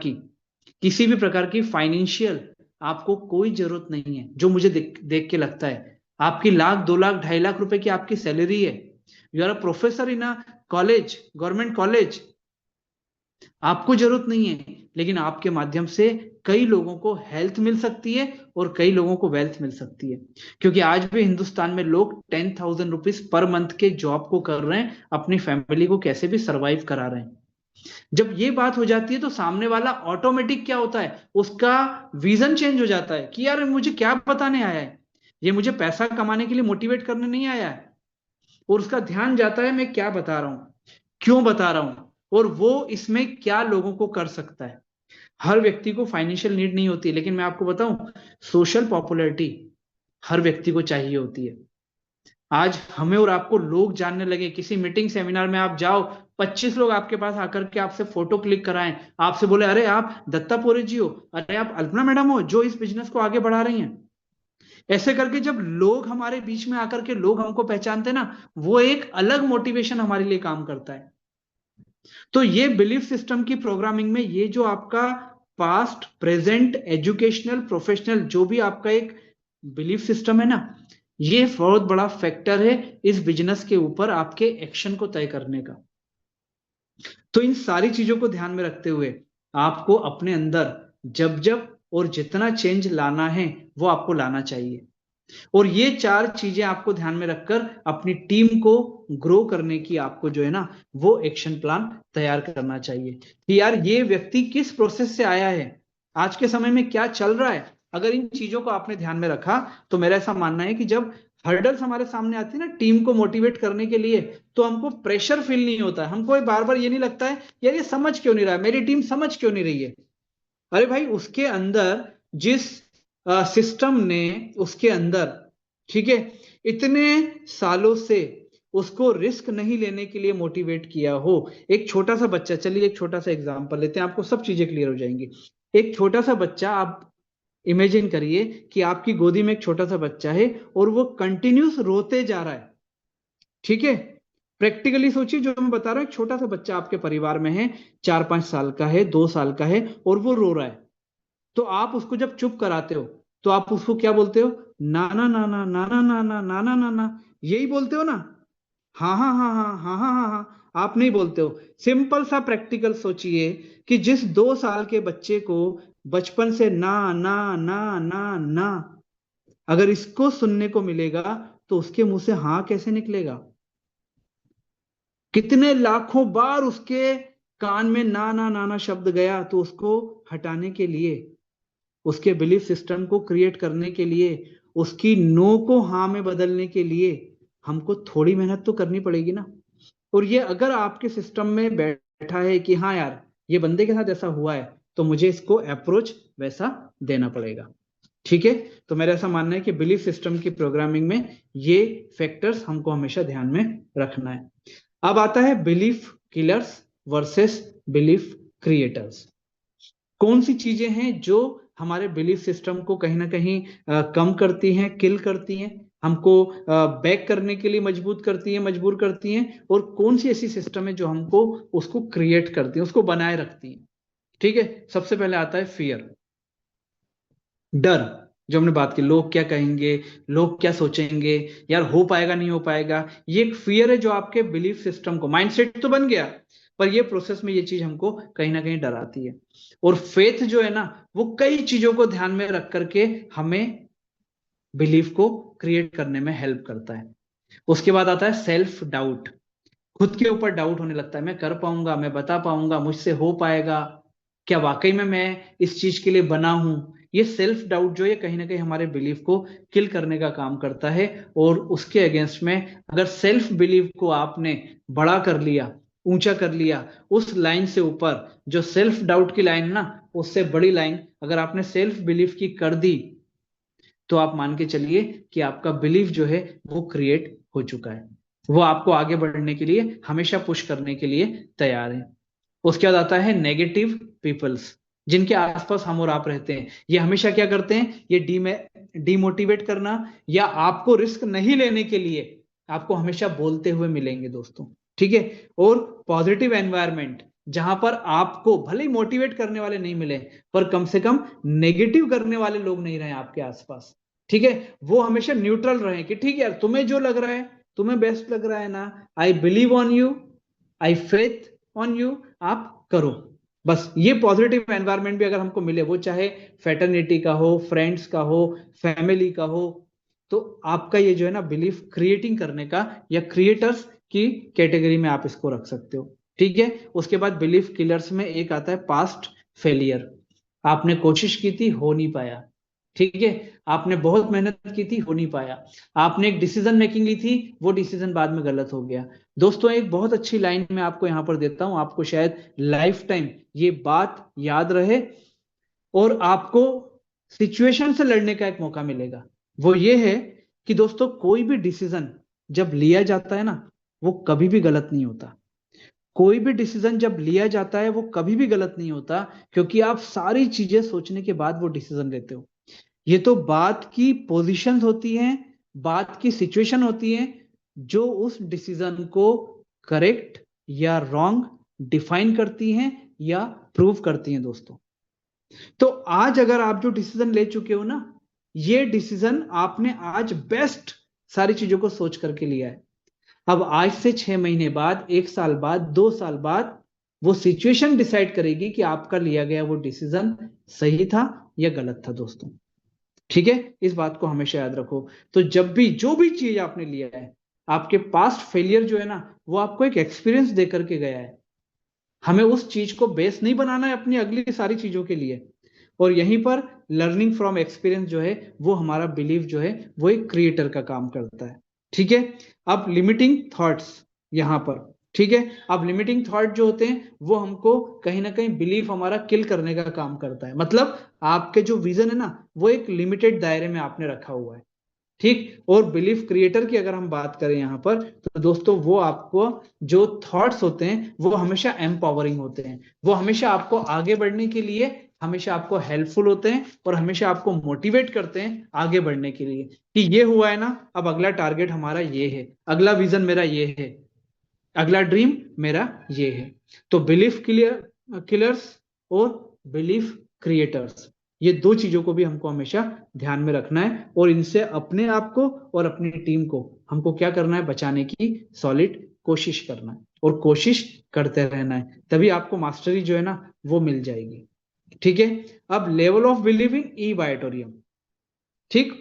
की फाइनेंशियल आपको कोई जरूरत नहीं है। जो मुझे देख के लगता है, आपकी लाख, 2 लाख, 2.5 लाख रुपए की आपकी सैलरी है, you are a professor in a college, government college, आपको जरूरत नहीं है, लेकिन आपके माध्यम से कई लोगों को हेल्थ मिल सकती है और कई लोगों को वेल्थ मिल सकती है। क्योंकि आज भी हिंदुस्तान में लोग 10,000 रुपीज पर मंथ के जॉब को कर रहे हैं, अपनी फैमिली को कैसे भी सरवाइव करा रहे हैं। जब ये बात हो जाती है तो सामने वाला ऑटोमेटिक क्या होता है, उसका विजन चेंज हो जाता है कि यार मुझे क्या बताने आया है, ये मुझे पैसा कमाने के लिए मोटिवेट करने नहीं आया है। और उसका ध्यान जाता है मैं क्या बता रहा हूं, क्यों बता रहा हूं, और वो इसमें क्या लोगों को कर सकता है। हर व्यक्ति को फाइनेंशियल नीड नहीं होती, लेकिन मैं आपको बताऊं, सोशल पॉपुलैरिटी हर व्यक्ति को चाहिए होती है। आज हमें और आपको लोग जानने लगे, किसी मीटिंग सेमिनार में आप जाओ, 25 लोग आपके पास आकर के आपसे फोटो क्लिक कराएं, आपसे बोले अरे आप दत्ता पोरे जी हो, अरे आप अल्पना मैडम हो जो इस बिजनेस को आगे बढ़ा रही हैं। ऐसे करके जब लोग हमारे बीच में आकर के लोग हमको पहचानते हैं ना, वो एक अलग मोटिवेशन हमारे लिए काम करता है। तो ये बिलीफ सिस्टम की प्रोग्रामिंग में ये जो आपका पास्ट, प्रेजेंट, एजुकेशनल, प्रोफेशनल, जो भी आपका एक बिलीफ सिस्टम है ना, ये बहुत बड़ा फैक्टर है इस बिजनेस के ऊपर आपके एक्शन को तय करने का। तो इन सारी चीजों को ध्यान में रखते हुए आपको अपने अंदर जब जब और जितना चेंज लाना है वो आपको लाना चाहिए। और ये 4 चीजें आपको ध्यान में रखकर अपनी टीम को ग्रो करने की आपको जो है ना वो एक्शन प्लान तैयार करना चाहिए कि यार ये व्यक्ति किस प्रोसेस से आया है, आज के समय में क्या चल रहा है। अगर इन चीजों को आपने ध्यान में रखा तो मेरा ऐसा मानना है कि जब हर्डल्स हमारे सामने आती है ना टीम को मोटिवेट करने के लिए, तो हमको प्रेशर फील नहीं होता है, हमको बार बार ये नहीं लगता है यार ये समझ क्यों नहीं रहा है, मेरी टीम समझ क्यों नहीं रही है। अरे भाई उसके अंदर जिस सिस्टम ने उसके अंदर, ठीक है, इतने सालों से उसको रिस्क नहीं लेने के लिए मोटिवेट किया हो। एक छोटा सा बच्चा, चलिए एक छोटा सा एग्जांपल लेते हैं, आपको सब चीजें क्लियर हो जाएंगी। एक छोटा सा बच्चा, आप इमेजिन करिए कि आपकी गोदी में एक छोटा सा बच्चा है और वो कंटिन्यूस रोते जा रहा है, ठीक है। प्रैक्टिकली सोचिए, जो मैं बता रहा हूं, एक छोटा सा बच्चा आपके परिवार में है, 4-5 साल का है, 2 साल का है, और वो रो रहा है। तो आप उसको जब चुप कराते हो तो आप उसको क्या बोलते हो? नाना नाना नाना नाना नाना नाना, यही बोलते हो ना? हाँ हाँ हाँ हाँ हाँ हाँ हाँ हाँ, आप नहीं बोलते हो। सिंपल सा प्रैक्टिकल सोचिए कि जिस 2 साल के बच्चे को बचपन से ना ना ना ना ना, अगर इसको सुनने को मिलेगा तो उसके मुंह से हाँ कैसे निकलेगा? कितने लाखों बार उसके कान में ना ना ना ना शब्द गया, तो उसको हटाने के लिए, उसके बिलीफ सिस्टम को क्रिएट करने के लिए, उसकी नो को हाँ में बदलने के लिए हमको थोड़ी मेहनत तो करनी पड़ेगी ना। और ये अगर आपके सिस्टम में बैठा है कि हाँ यार, ये बंदे के साथ ऐसा हुआ है, तो मुझे इसको अप्रोच वैसा देना पड़ेगा, ठीक है। तो मेरा ऐसा मानना है कि बिलीफ सिस्टम की प्रोग्रामिंग में ये फैक्टर्स हमको हमेशा ध्यान में रखना है। अब आता है belief killers versus belief creators. कौन सी चीजें हैं जो हमारे बिलीफ सिस्टम को कहीं ना कहीं कम करती हैं, किल करती हैं, हमको बैक करने के लिए मजबूत करती हैं, मजबूर करती हैं, और कौन सी ऐसी सिस्टम है जो हमको उसको क्रिएट करती है, उसको बनाए रखती है, ठीक है। सबसे पहले आता है फियर, डर। जो हमने बात की, लोग क्या कहेंगे, लोग क्या सोचेंगे, यार हो पाएगा नहीं हो पाएगा, ये एक फियर है जो आपके बिलीफ सिस्टम को, माइंडसेट तो बन गया, पर ये प्रोसेस में ये चीज हमको कहीं ना कहीं डराती है। और फेथ जो है ना, वो कई चीजों को ध्यान में रख करके हमें बिलीफ को क्रिएट करने में हेल्प करता है। उसके बाद आता है सेल्फ डाउट। खुद के ऊपर डाउट होने लगता है, मैं कर पाऊंगा, मैं बता पाऊंगा, मुझसे हो पाएगा, क्या वाकई में मैं इस चीज के लिए बना हूं? ये सेल्फ डाउट जो है कहीं ना कहीं हमारे बिलीफ को किल करने का काम करता है। और उसके अगेंस्ट में अगर सेल्फ बिलीफ को आपने बड़ा कर लिया, ऊंचा कर लिया, उस लाइन से ऊपर, जो सेल्फ डाउट की लाइन ना, उससे बड़ी लाइन अगर आपने सेल्फ बिलीफ की कर दी, तो आप मान के चलिए कि आपका बिलीफ जो है वो क्रिएट हो चुका है। वो आपको आगे बढ़ने के लिए, हमेशा पुश करने के लिए तैयार है। उसके बाद आता है नेगेटिव पीपल्स, जिनके आसपास हम और आप रहते हैं। ये हमेशा क्या करते हैं? ये डीमोटिवेट करना, या आपको रिस्क नहीं लेने के लिए आपको हमेशा बोलते हुए मिलेंगे दोस्तों, ठीक है। और पॉजिटिव एनवायरनमेंट, जहां पर आपको भले ही मोटिवेट करने वाले नहीं मिले, पर कम से कम नेगेटिव करने वाले लोग नहीं रहे आपके आसपास, ठीक है। वो हमेशा न्यूट्रल रहे कि ठीक है यार, तुम्हें जो लग रहा है, तुम्हें बेस्ट लग रहा है ना, I believe on you, I faith on you, आप करो। बस ये पॉजिटिव एनवायरनमेंट भी अगर हमको मिले, वो चाहे फैटर्निटी का हो, फ्रेंड्स का हो, फैमिली का हो, तो आपका ये जो है ना बिलीफ क्रिएटिंग करने का, या क्रिएटर्स की कैटेगरी में आप इसको रख सकते हो, ठीक है। उसके बाद बिलीफ किलर्स में एक आता है पास्ट फेलियर। आपने कोशिश की थी, हो नहीं पाया, ठीक है। आपने बहुत मेहनत की थी, हो नहीं पाया। आपने एक डिसीजन मेकिंग ली थी, वो डिसीजन बाद में गलत हो गया। दोस्तों एक बहुत अच्छी लाइन मैं आपको यहां पर देता हूं, आपको शायद लाइफ टाइम ये बात याद रहे, और आपको सिचुएशन से लड़ने का एक मौका मिलेगा। वो ये है कि दोस्तों, कोई भी डिसीजन जब लिया जाता है ना, वो कभी भी गलत नहीं होता। कोई भी डिसीजन जब लिया जाता है वो कभी भी गलत नहीं होता, क्योंकि आप सारी चीजें सोचने के बाद वो डिसीजन लेते हो। ये तो बात की पोजीशंस होती हैं, बात की सिचुएशन होती है, जो उस डिसीजन को करेक्ट या रॉन्ग डिफाइन करती हैं या प्रूव करती हैं दोस्तों। तो आज अगर आप जो डिसीजन ले चुके हो ना, ये डिसीजन आपने आज बेस्ट सारी चीजों को सोच करके लिया है। अब आज से 6 महीने बाद, 1 साल बाद, 2 साल बाद, वो सिचुएशन डिसाइड करेगी कि आपका लिया गया वो डिसीजन सही था या गलत था दोस्तों, ठीक है। इस बात को हमेशा याद रखो। तो जब भी जो भी चीज आपने लिया है, आपके पास्ट फेलियर जो है ना, वो आपको एक एक्सपीरियंस दे करके गया है। हमें उस चीज को बेस नहीं बनाना है अपनी अगली सारी चीजों के लिए। और यहीं पर लर्निंग फ्रॉम एक्सपीरियंस जो है, वो हमारा बिलीव जो है, वो एक क्रिएटर का काम करता है, ठीक है। अब लिमिटिंग थॉट्स यहां पर, ठीक है। अब लिमिटिंग थॉट जो होते हैं वो हमको कहीं ना कहीं बिलीफ हमारा किल करने का काम करता है। मतलब आपके जो विजन है ना वो एक लिमिटेड दायरे में आपने रखा हुआ है। ठीक। और बिलीफ क्रिएटर की अगर हम बात करें यहां पर तो दोस्तों वो आपको जो थॉट्स होते हैं वो हमेशा एम्पावरिंग होते हैं, वो हमेशा आपको आगे बढ़ने के लिए हमेशा आपको हेल्पफुल होते हैं और हमेशा आपको मोटिवेट करते हैं आगे बढ़ने के लिए कि ये हुआ है ना, अब अगला टारगेट हमारा ये है, अगला विजन मेरा ये है, अगला ड्रीम मेरा ये है। तो बिलीफ किलर्स और बिलीफ क्रिएटर्स, ये दो चीजों को भी हमको हमेशा ध्यान में रखना है और इनसे अपने आप को और अपनी टीम को हमको क्या करना है, बचाने की सॉलिड कोशिश करना है और कोशिश करते रहना है, तभी आपको मास्टरी जो है ना वो मिल जाएगी। ठीक है। अब लेवल ऑफ बिलीव इन ई बायोटोरियम। ठीक।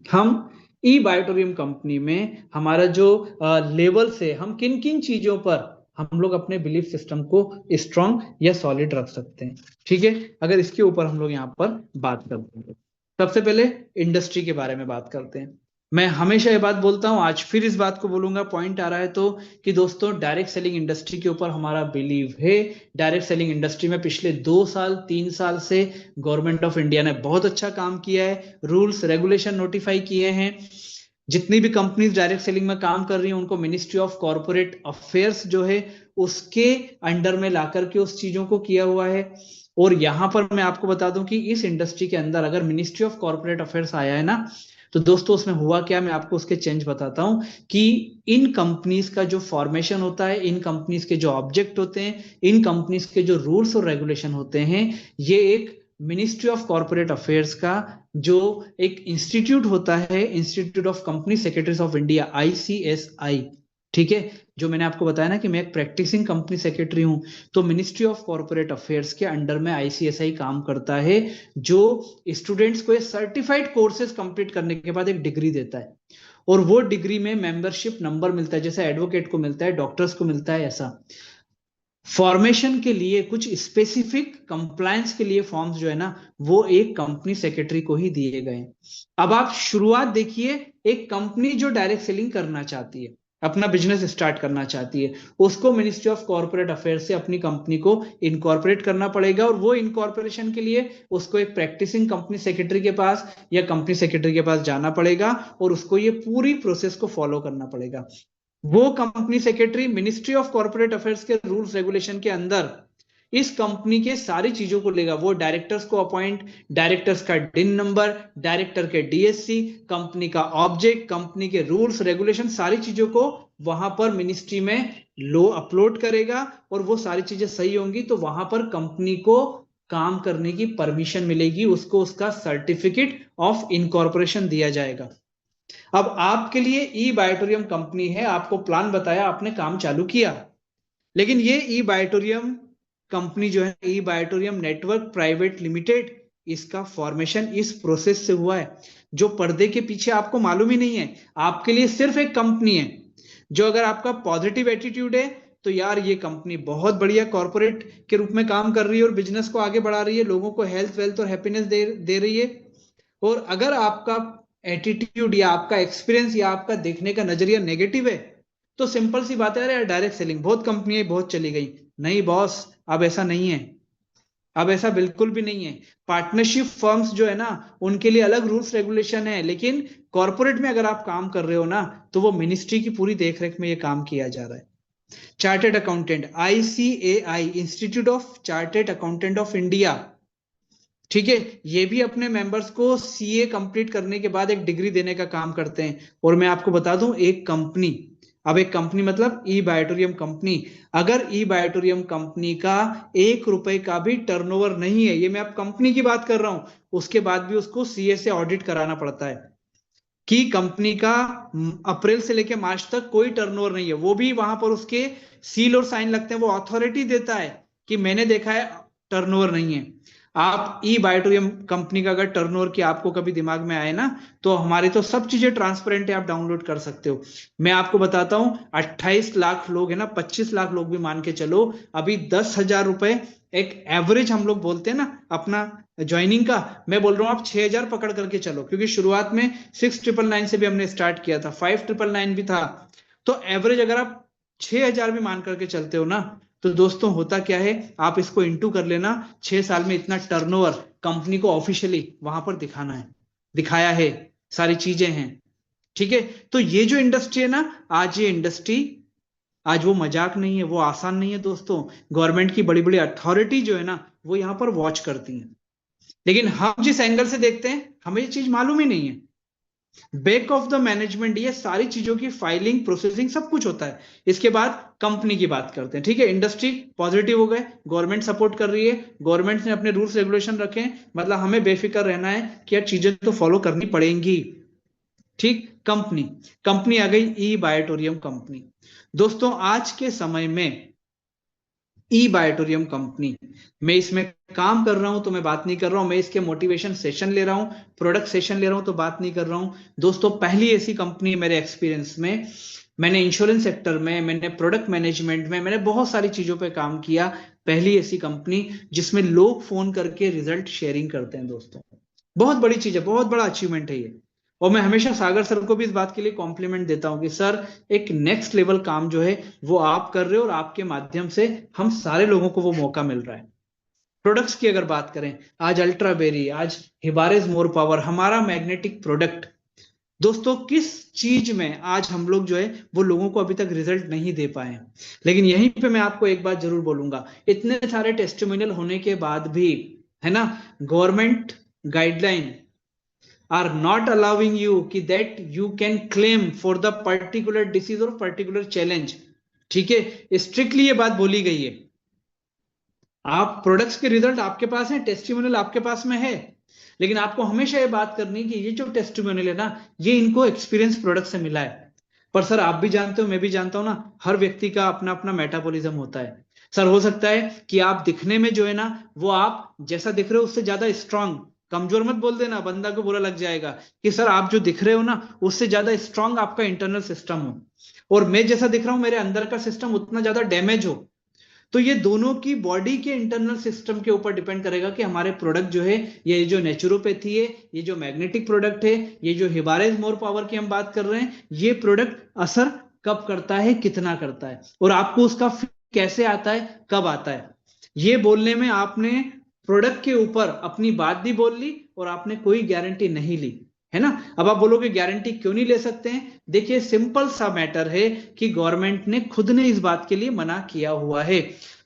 हम ई बायोटोरियम कंपनी में हमारा जो लेवल से हम किन किन चीजों पर हम लोग अपने बिलीफ सिस्टम को स्ट्रांग या सॉलिड रख सकते हैं। ठीक है। अगर इसके ऊपर हम लोग यहाँ पर बात करते हैं, सबसे पहले इंडस्ट्री के बारे में बात करते हैं। मैं हमेशा ये बात बोलता हूं, आज फिर इस बात को बोलूंगा, पॉइंट आ रहा है तो, कि दोस्तों डायरेक्ट सेलिंग इंडस्ट्री के ऊपर हमारा बिलीव है। डायरेक्ट सेलिंग इंडस्ट्री में पिछले 2 साल 3 साल से गवर्नमेंट ऑफ इंडिया ने बहुत अच्छा काम किया है, रूल्स रेगुलेशन नोटिफाई किए हैं। जितनी भी कंपनीज डायरेक्ट सेलिंग में काम कर रही हैं उनको मिनिस्ट्री ऑफ कॉर्पोरेट अफेयर्स जो है उसके अंडर में ला करके उस चीजों को किया हुआ है। और यहां पर मैं आपको बता दूं कि इस इंडस्ट्री के अंदर अगर मिनिस्ट्री ऑफ कॉर्पोरेट अफेयर्स आया है ना, तो दोस्तों उसमें हुआ क्या, मैं आपको उसके चेंज बताता हूं कि इन कंपनीज का जो फॉर्मेशन होता है, इन कंपनीज के जो ऑब्जेक्ट होते हैं, इन कंपनीज के जो रूल्स और रेगुलेशन होते हैं, ये एक मिनिस्ट्री ऑफ कॉर्पोरेट अफेयर्स का जो एक इंस्टीट्यूट होता है, institute of company secretaries of India, ICSI। ठीक है। जो मैंने आपको बताया ना कि मैं एक प्रैक्टिसिंग कंपनी सेक्रेटरी हूं, तो मिनिस्ट्री ऑफ कॉर्पोरेट अफेयर्स के अंडर में ICSI काम करता है, जो स्टूडेंट्स को सर्टिफाइड कोर्सेज कंप्लीट करने के बाद एक डिग्री देता है और वो डिग्री में मेंबरशिप नंबर मिलता है, जैसे एडवोकेट को मिलता है, डॉक्टर्स को मिलता है, ऐसा फॉर्मेशन के लिए कुछ स्पेसिफिक कंप्लायंस के लिए फॉर्म्स जो है ना वो एक कंपनी सेक्रेटरी को ही दिए गए। अब आप शुरुआत देखिए, एक कंपनी जो डायरेक्ट सेलिंग करना चाहती है, अपना बिजनेस स्टार्ट करना चाहती है, उसको मिनिस्ट्री ऑफ कॉर्पोरेट अफेयर्स से अपनी कंपनी को इनकॉर्पोरेट करना पड़ेगा और वो इनकॉर्पोरेशन के लिए उसको एक प्रैक्टिसिंग कंपनी सेक्रेटरी के पास या कंपनी सेक्रेटरी के पास जाना पड़ेगा और उसको ये पूरी प्रोसेस को फॉलो करना पड़ेगा। वो company secretary ministry of corporate affairs के रूल्स रेगुलेशन के अंदर इस कंपनी के सारी चीजों को लेगा, वो डायरेक्टर्स को अपॉइंट, डायरेक्टर्स का डिन नंबर, डायरेक्टर के DSC, कंपनी का ऑब्जेक्ट, कंपनी के रूल्स रेगुलेशन, सारी चीजों को वहां पर मिनिस्ट्री में लो अपलोड करेगा और वो सारी चीजें सही होंगी तो वहां पर कंपनी को काम करने की परमिशन मिलेगी, उसको उसका सर्टिफिकेट ऑफ इनकॉर्पोरेशन दिया जाएगा। अब आपके लिए ई बायोटोरियम कंपनी है, आपको प्लान बताया, आपने काम चालू किया, लेकिन ये ई बायोटोरियम कंपनी जो है, ई बायोटोरियम नेटवर्क प्राइवेट लिमिटेड, इसका फॉर्मेशन इस प्रोसेस से हुआ है जो पर्दे के पीछे आपको मालूम ही नहीं है। आपके लिए सिर्फ एक कंपनी है जो, अगर आपका पॉजिटिव एटीट्यूड है तो यार ये कंपनी बहुत बढ़िया कॉर्पोरेट के रूप में काम कर रही है और बिजनेस को आगे बढ़ा रही है, लोगों को हेल्थ वेल्थ और हैप्पीनेस दे रही है। और अगर आपका एटीट्यूड या आपका एक्सपीरियंस या आपका देखने का नजरिया नेगेटिव है तो सिंपल सी बात है, अरे यार डायरेक्ट सेलिंग बहुत कंपनी बहुत चली गई। नहीं बॉस, अब ऐसा नहीं है, अब ऐसा बिल्कुल भी नहीं है। पार्टनरशिप फर्म्स जो है ना उनके लिए अलग रूल्स रेगुलेशन है, लेकिन कॉर्पोरेट में अगर आप काम कर रहे हो ना तो वो मिनिस्ट्री की पूरी देखरेख में ये काम किया जा रहा है। Chartered accountant, ICAI, institute of chartered accountant of India, ठीक है, ये भी अपने मेंबर्स को CA कंप्लीट करने के बाद एक डिग्री देने का काम करते हैं। और मैं आपको बता दूं, एक कंपनी, अब एक कंपनी मतलब ई बायोटोरियम कंपनी, अगर ई बायोटोरियम कंपनी का 1 रुपए का भी टर्नओवर नहीं है, ये मैं अब कंपनी की बात कर रहा हूं, उसके बाद भी उसको CA से ऑडिट कराना पड़ता है कि कंपनी का अप्रैल से लेकर मार्च तक कोई टर्नओवर नहीं है, वो भी वहां पर उसके सील और साइन लगते हैं, वो अथॉरिटी देता है कि मैंने देखा है टर्नओवर नहीं है। आप ई बायोटोरियम कंपनी का अगर टर्नओवर की आपको कभी दिमाग में आए ना, तो हमारी तो सब चीजें ट्रांसपेरेंट है, आप डाउनलोड कर सकते हो। मैं आपको बताता हूं, 28 लाख लोग है ना, 25 लाख लोग भी मान के चलो, अभी 10,000 रुपए एक एवरेज हम लोग बोलते हैं ना अपना ज्वाइनिंग का, मैं बोल रहा हूं आप 6,000 पकड़ करके चलो, क्योंकि शुरुआत में 6,999 से भी हमने स्टार्ट किया था, 5,999 भी था, तो एवरेज अगर आप 6,000 भी मान करके चलते हो ना, तो दोस्तों होता क्या है, आप इसको इंटू कर लेना, 6 साल में इतना टर्नओवर कंपनी को ऑफिशियली वहां पर दिखाना है, दिखाया है, सारी चीजें हैं। ठीक है, तो ये जो इंडस्ट्री है ना, आज ये इंडस्ट्री, आज वो मजाक नहीं है, वो आसान नहीं है दोस्तों। गवर्नमेंट की बड़ी बड़ी अथॉरिटी जो है ना, वो यहाँ पर वॉच करती है, लेकिन हम जिस एंगल से देखते हैं हमें ये चीज मालूम ही नहीं है। बैक ऑफ द मैनेजमेंट ये सारी चीजों की फाइलिंग प्रोसेसिंग सब कुछ होता है। इसके बाद कंपनी की बात करते हैं। ठीक है, इंडस्ट्री पॉजिटिव हो गए, गवर्नमेंट सपोर्ट कर रही है, गवर्नमेंट ने अपने रूल्स रेगुलेशन रखे हैं, मतलब हमें बेफिक्र रहना है कि यार चीजें तो फॉलो करनी पड़ेंगी। ठीक, कंपनी, कंपनी आ गई ई बायोटोरियम कंपनी। दोस्तों आज के समय में ई बायोटोरियम कंपनी, मैं इसमें काम कर रहा हूं तो मैं बात नहीं कर रहा हूं, मैं इसके मोटिवेशन सेशन ले रहा हूं, प्रोडक्ट सेशन ले रहा हूं तो बात नहीं कर रहा हूं दोस्तों। पहली ऐसी कंपनी मेरे एक्सपीरियंस में, मैंने इंश्योरेंस सेक्टर में, मैंने प्रोडक्ट मैनेजमेंट में, मैंने बहुत सारी चीजों पे काम किया। पहली ऐसी कंपनी जिसमें लोग फोन करके रिजल्ट शेयरिंग करते हैं दोस्तों, बहुत बड़ी चीज है, बहुत बड़ा अचीवमेंट है ये। और मैं हमेशा सागर सर को भी इस बात के लिए कॉम्प्लीमेंट देता हूं कि सर एक नेक्स्ट लेवल काम जो है वो आप कर रहे हो, और आपके माध्यम से हम सारे लोगों को वो मौका मिल रहा है। प्रोडक्ट्स की अगर बात करें, आज अल्ट्रा बेरी, आज हिबारेज मोर पावर, हमारा मैग्नेटिक प्रोडक्ट, दोस्तों किस चीज में आज हम लोग जो है वो लोगों को अभी तक रिजल्ट नहीं दे पाए हैं। लेकिन यहीं पे मैं आपको एक बात जरूर बोलूंगा, इतने सारे टेस्टिमोनियल होने के बाद भी, है ना, government guideline are not allowing you कि that you can claim for the particular disease or particular challenge। ठीक है, स्ट्रिक्टली ये बात बोली गई है। आप प्रोडक्ट्स के रिजल्ट आपके पास है, टेस्टिमोनियल आपके पास में है, लेकिन आपको हमेशा ये बात करनी कि ये जो टेस्टिमोनियल है ना, ये इनको एक्सपीरियंस प्रोडक्ट से मिला है। पर सर आप भी जानते हो, मैं भी जानता हूं ना, हर व्यक्ति का अपना अपना मेटाबॉलिज्म होता है। सर हो सकता है कि आप दिखने में जो है ना, वो आप जैसा दिख रहे हो उससे ज्यादा स्ट्रांग, कमजोर मत बोल देना, बंदा को बुरा लग जाएगा कि सर आप जो दिख रहे हो ना उससे ज्यादा स्ट्रांग आपका इंटरनल सिस्टम हो, और मैं जैसा दिख रहा हूं मेरे अंदर का सिस्टम उतना ज्यादा डैमेज हो। तो ये दोनों की बॉडी के इंटरनल सिस्टम के ऊपर डिपेंड करेगा कि हमारे प्रोडक्ट जो है, ये जो नेचुरोपैथी है, ये जो मैग्नेटिक प्रोडक्ट है, ये जो हिबारेज मोर पावर की हम बात कर रहे हैं, ये प्रोडक्ट असर कब करता है, कितना करता है, और आपको उसका कैसे आता है, कब आता है। ये बोलने में आपने प्रोडक्ट के ऊपर अपनी बात भी बोल ली और आपने कोई गारंटी नहीं ली, है ना। अब आप बोलोगे गारंटी क्यों नहीं ले सकते हैं, देखिए सिंपल सा मैटर है कि गवर्नमेंट ने खुद ने इस बात के लिए मना किया हुआ है।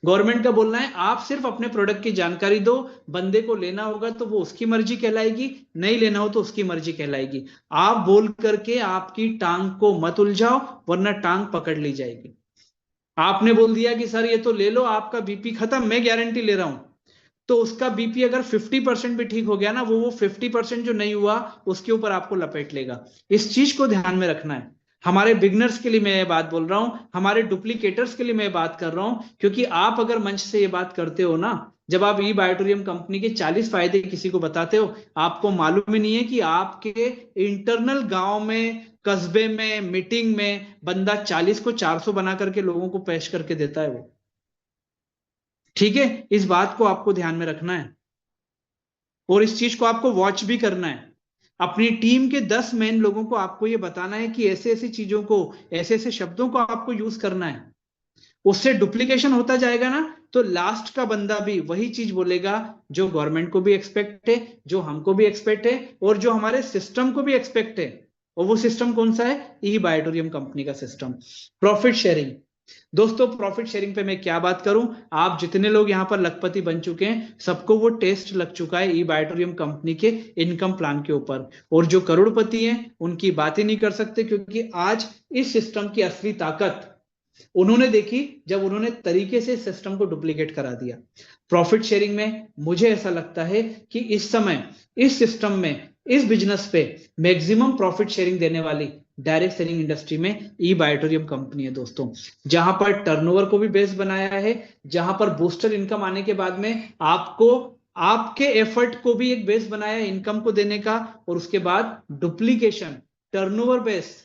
गवर्नमेंट का बोलना है आप सिर्फ अपने प्रोडक्ट की जानकारी दो, बंदे को लेना होगा तो वो उसकी मर्जी कहलाएगी, नहीं लेना हो तो उसकी मर्जी कहलाएगी। आप बोल करके आपकी टांग को मत उलझाओ, वरना टांग पकड़ ली जाएगी। आपने बोल दिया कि सर ये तो ले लो, आपका बीपी खत्म, मैं गारंटी ले रहा हूं, तो उसका बीपी अगर 50% भी ठीक हो गया ना, वो 50% जो नहीं हुआ उसके ऊपर आपको लपेट लेगा। इस चीज को ध्यान में रखना है। हमारे बिगनर्स के लिए मैं ये बात बोल रहा हूं, हमारे डुप्लीकेटर्स के लिए मैं बात कर रहा हूं, क्योंकि आप अगर मंच से ये बात करते हो ना, जब आप ई बायोटोरियम कंपनी के 40 फायदे किसी को बताते हो, आपको मालूम ही नहीं है कि आपके इंटरनल गांव में, कस्बे में, मीटिंग में बंदा 40 को 400 बना करके लोगों को पेश करके देता है वो। ठीक है, इस बात को आपको ध्यान में रखना है, और इस चीज को आपको वॉच भी करना है। अपनी टीम के 10 मेन लोगों को आपको ये बताना है कि ऐसे ऐसी चीजों को, ऐसे ऐसे शब्दों को आपको यूज करना है। उससे डुप्लीकेशन होता जाएगा ना, तो लास्ट का बंदा भी वही चीज बोलेगा जो गवर्नमेंट को भी एक्सपेक्ट है, जो हमको भी एक्सपेक्ट है, और जो हमारे सिस्टम को भी एक्सपेक्ट है। और वो सिस्टम कौन सा है, ई बायोटोरियम कंपनी का सिस्टम, प्रॉफिट शेयरिंग। दोस्तों प्रॉफिट शेयरिंग पे मैं क्या बात करूं, आप जितने लोग यहां पर लखपति बन चुके हैं सबको वो टेस्ट लग चुका है ई बायोटोरियम कंपनी के इनकम प्लान के ऊपर, और जो करोड़पति हैं उनकी बात ही नहीं कर सकते, क्योंकि आज इस सिस्टम की असली ताकत उन्होंने देखी जब उन्होंने तरीके से सिस्टम को डुप्लीकेट करा दिया। प्रॉफिट शेयरिंग में मुझे ऐसा लगता है कि इस समय इस सिस्टम में, इस बिजनेस पे मैक्सिमम प्रॉफिट शेयरिंग देने वाली डायरेक्ट सेलिंग इंडस्ट्री में ई बायोटोरियम कंपनी है दोस्तों, जहां पर टर्नओवर को भी बेस बनाया है, जहां पर बूस्टर इनकम आने के बाद में आपको आपके एफर्ट को भी एक बेस बनाया है इनकम को देने का, और उसके बाद duplication, turnover base,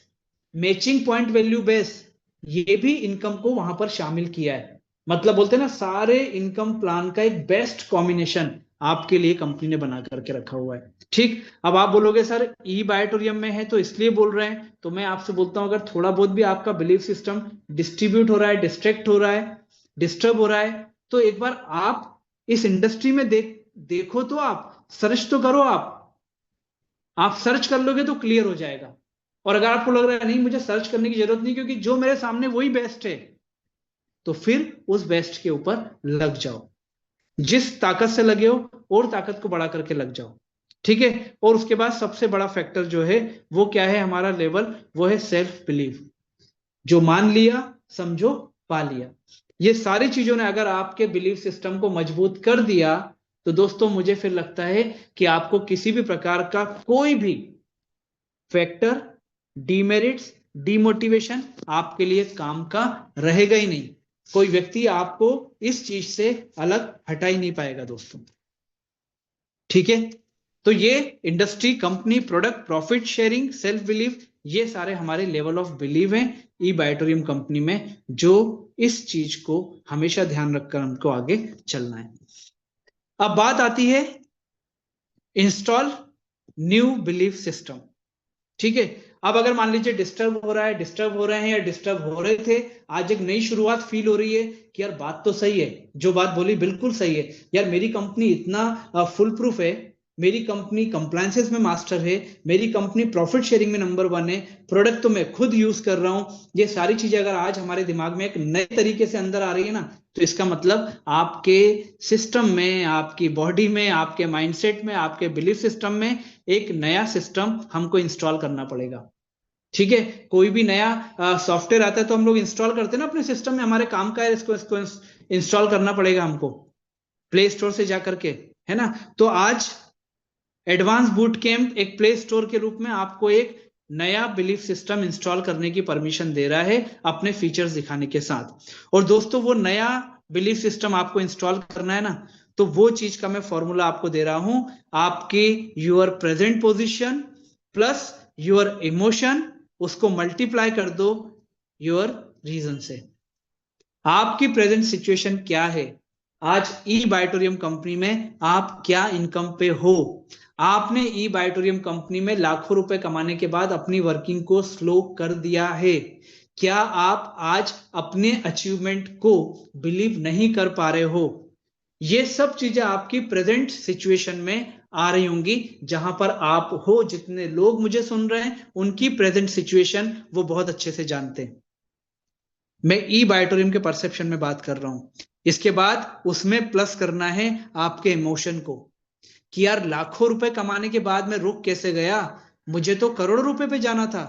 matching point value base, ये भी इनकम को वहां पर शामिल किया है। मतलब बोलते हैं ना, सारे इनकम प्लान का एक बेस्ट कॉम्बिनेशन आपके लिए कंपनी ने बना करके रखा हुआ है। ठीक, अब आप बोलोगे सर ई बायोटोरियम में है तो इसलिए बोल रहे हैं, तो मैं आपसे बोलता हूं अगर थोड़ा बहुत भी आपका बिलीफ सिस्टम डिस्ट्रीब्यूट हो रहा है, डिस्ट्रैक्ट हो रहा है, डिस्टर्ब हो रहा है, तो एक बार आप इस इंडस्ट्री में देखो तो आप सर्च तो करो। आप सर्च कर लोगे तो क्लियर हो जाएगा। और अगर आपको लग रहा है नहीं मुझे सर्च करने की जरूरत नहीं क्योंकि जो मेरे सामने वही बेस्ट है, तो फिर उस बेस्ट के ऊपर लग जाओ। जिस ताकत से लगे हो और ताकत को बढ़ा करके लग जाओ। ठीक है, और उसके बाद सबसे बड़ा फैक्टर जो है वो क्या है हमारा लेवल, वो है सेल्फ बिलीव। जो मान लिया समझो पा लिया। ये सारी चीजों ने अगर आपके बिलीफ सिस्टम को मजबूत कर दिया तो दोस्तों मुझे फिर लगता है कि आपको किसी भी प्रकार का कोई भी फैक्टर, डीमेरिट्स, डीमोटिवेशन आपके लिए काम का रहेगा ही नहीं। कोई व्यक्ति आपको इस चीज से अलग हटा ही नहीं पाएगा दोस्तों। ठीक है, तो ये industry, company, product, profit sharing, self believe, ये सारे हमारे लेवल ऑफ बिलीव हैं ई बायोटोरियम कंपनी में, जो इस चीज को हमेशा ध्यान रखकर हमको आगे चलना है। अब बात आती है इंस्टॉल न्यू बिलीफ सिस्टम। ठीक है, अब अगर मान लीजिए डिस्टर्ब हो रहा है, डिस्टर्ब हो रहे हैं या डिस्टर्ब हो रहे थे, आज एक नई शुरुआत फील हो रही है कि यार बात तो सही है, जो बात बोली बिल्कुल सही है यार, मेरी कंपनी इतना फुल प्रूफ है, मेरी कंपनी कंप्लायंसेस में मास्टर है, मेरी कंपनी प्रॉफिट शेयरिंग में नंबर 1 है, प्रोडक्ट तो मैं खुद यूज कर रहा हूं। ये सारी चीजें अगर आज हमारे दिमाग में एक नए तरीके से अंदर आ रही है ना, तो इसका मतलब आपके सिस्टम में, आपकी बॉडी में, आपके माइंडसेट में, आपके बिलीफ सिस्टम में एक नया सिस्टम हमको इंस्टॉल करना पड़ेगा। ठीक है, कोई भी नया सॉफ्टवेयर आता है तो हम लोग इंस्टॉल करते हैं ना अपने सिस्टम में, हमारे काम का है, इसको इंस्टॉल करना पड़ेगा हमको प्ले स्टोर से जाकर के, है ना। तो आज एडवांस बूट कैंप एक प्ले स्टोर के रूप में आपको एक नया बिलीफ सिस्टम इंस्टॉल करने की परमिशन दे रहा है अपने फीचर्स दिखाने के साथ। और दोस्तों वो नया बिलीफ सिस्टम आपको इंस्टॉल करना है ना, तो वो चीज का मैं फॉर्मूला आपको दे रहा हूं, आपकी your present position plus your emotion, उसको मल्टीप्लाई कर दो योर रीजन से। आपकी प्रेजेंट सिचुएशन क्या है, आज ई बायोटोरियम कंपनी में आप क्या इनकम पे हो, आपने ई बायोटोरियम कंपनी में लाखों रुपए कमाने के बाद अपनी वर्किंग को स्लो कर दिया है, क्या आप आज अपने अचीवमेंट को बिलीव नहीं कर पा रहे हो। ये सब चीजें आपकी प्रेजेंट सिचुएशन में आ रही होंगी, जहां पर आप हो, जितने लोग मुझे सुन रहे हैं उनकी प्रेजेंट सिचुएशन वो बहुत अच्छे से जानते हैं। मैं ई बायोटोरियम के परसेप्शन में बात कर रहा हूं। इसके बाद उसमें प्लस करना है आपके इमोशन को, कि यार लाखों रुपए कमाने के बाद मैं रुक कैसे गया, मुझे तो करोड़ों रुपए पे जाना था,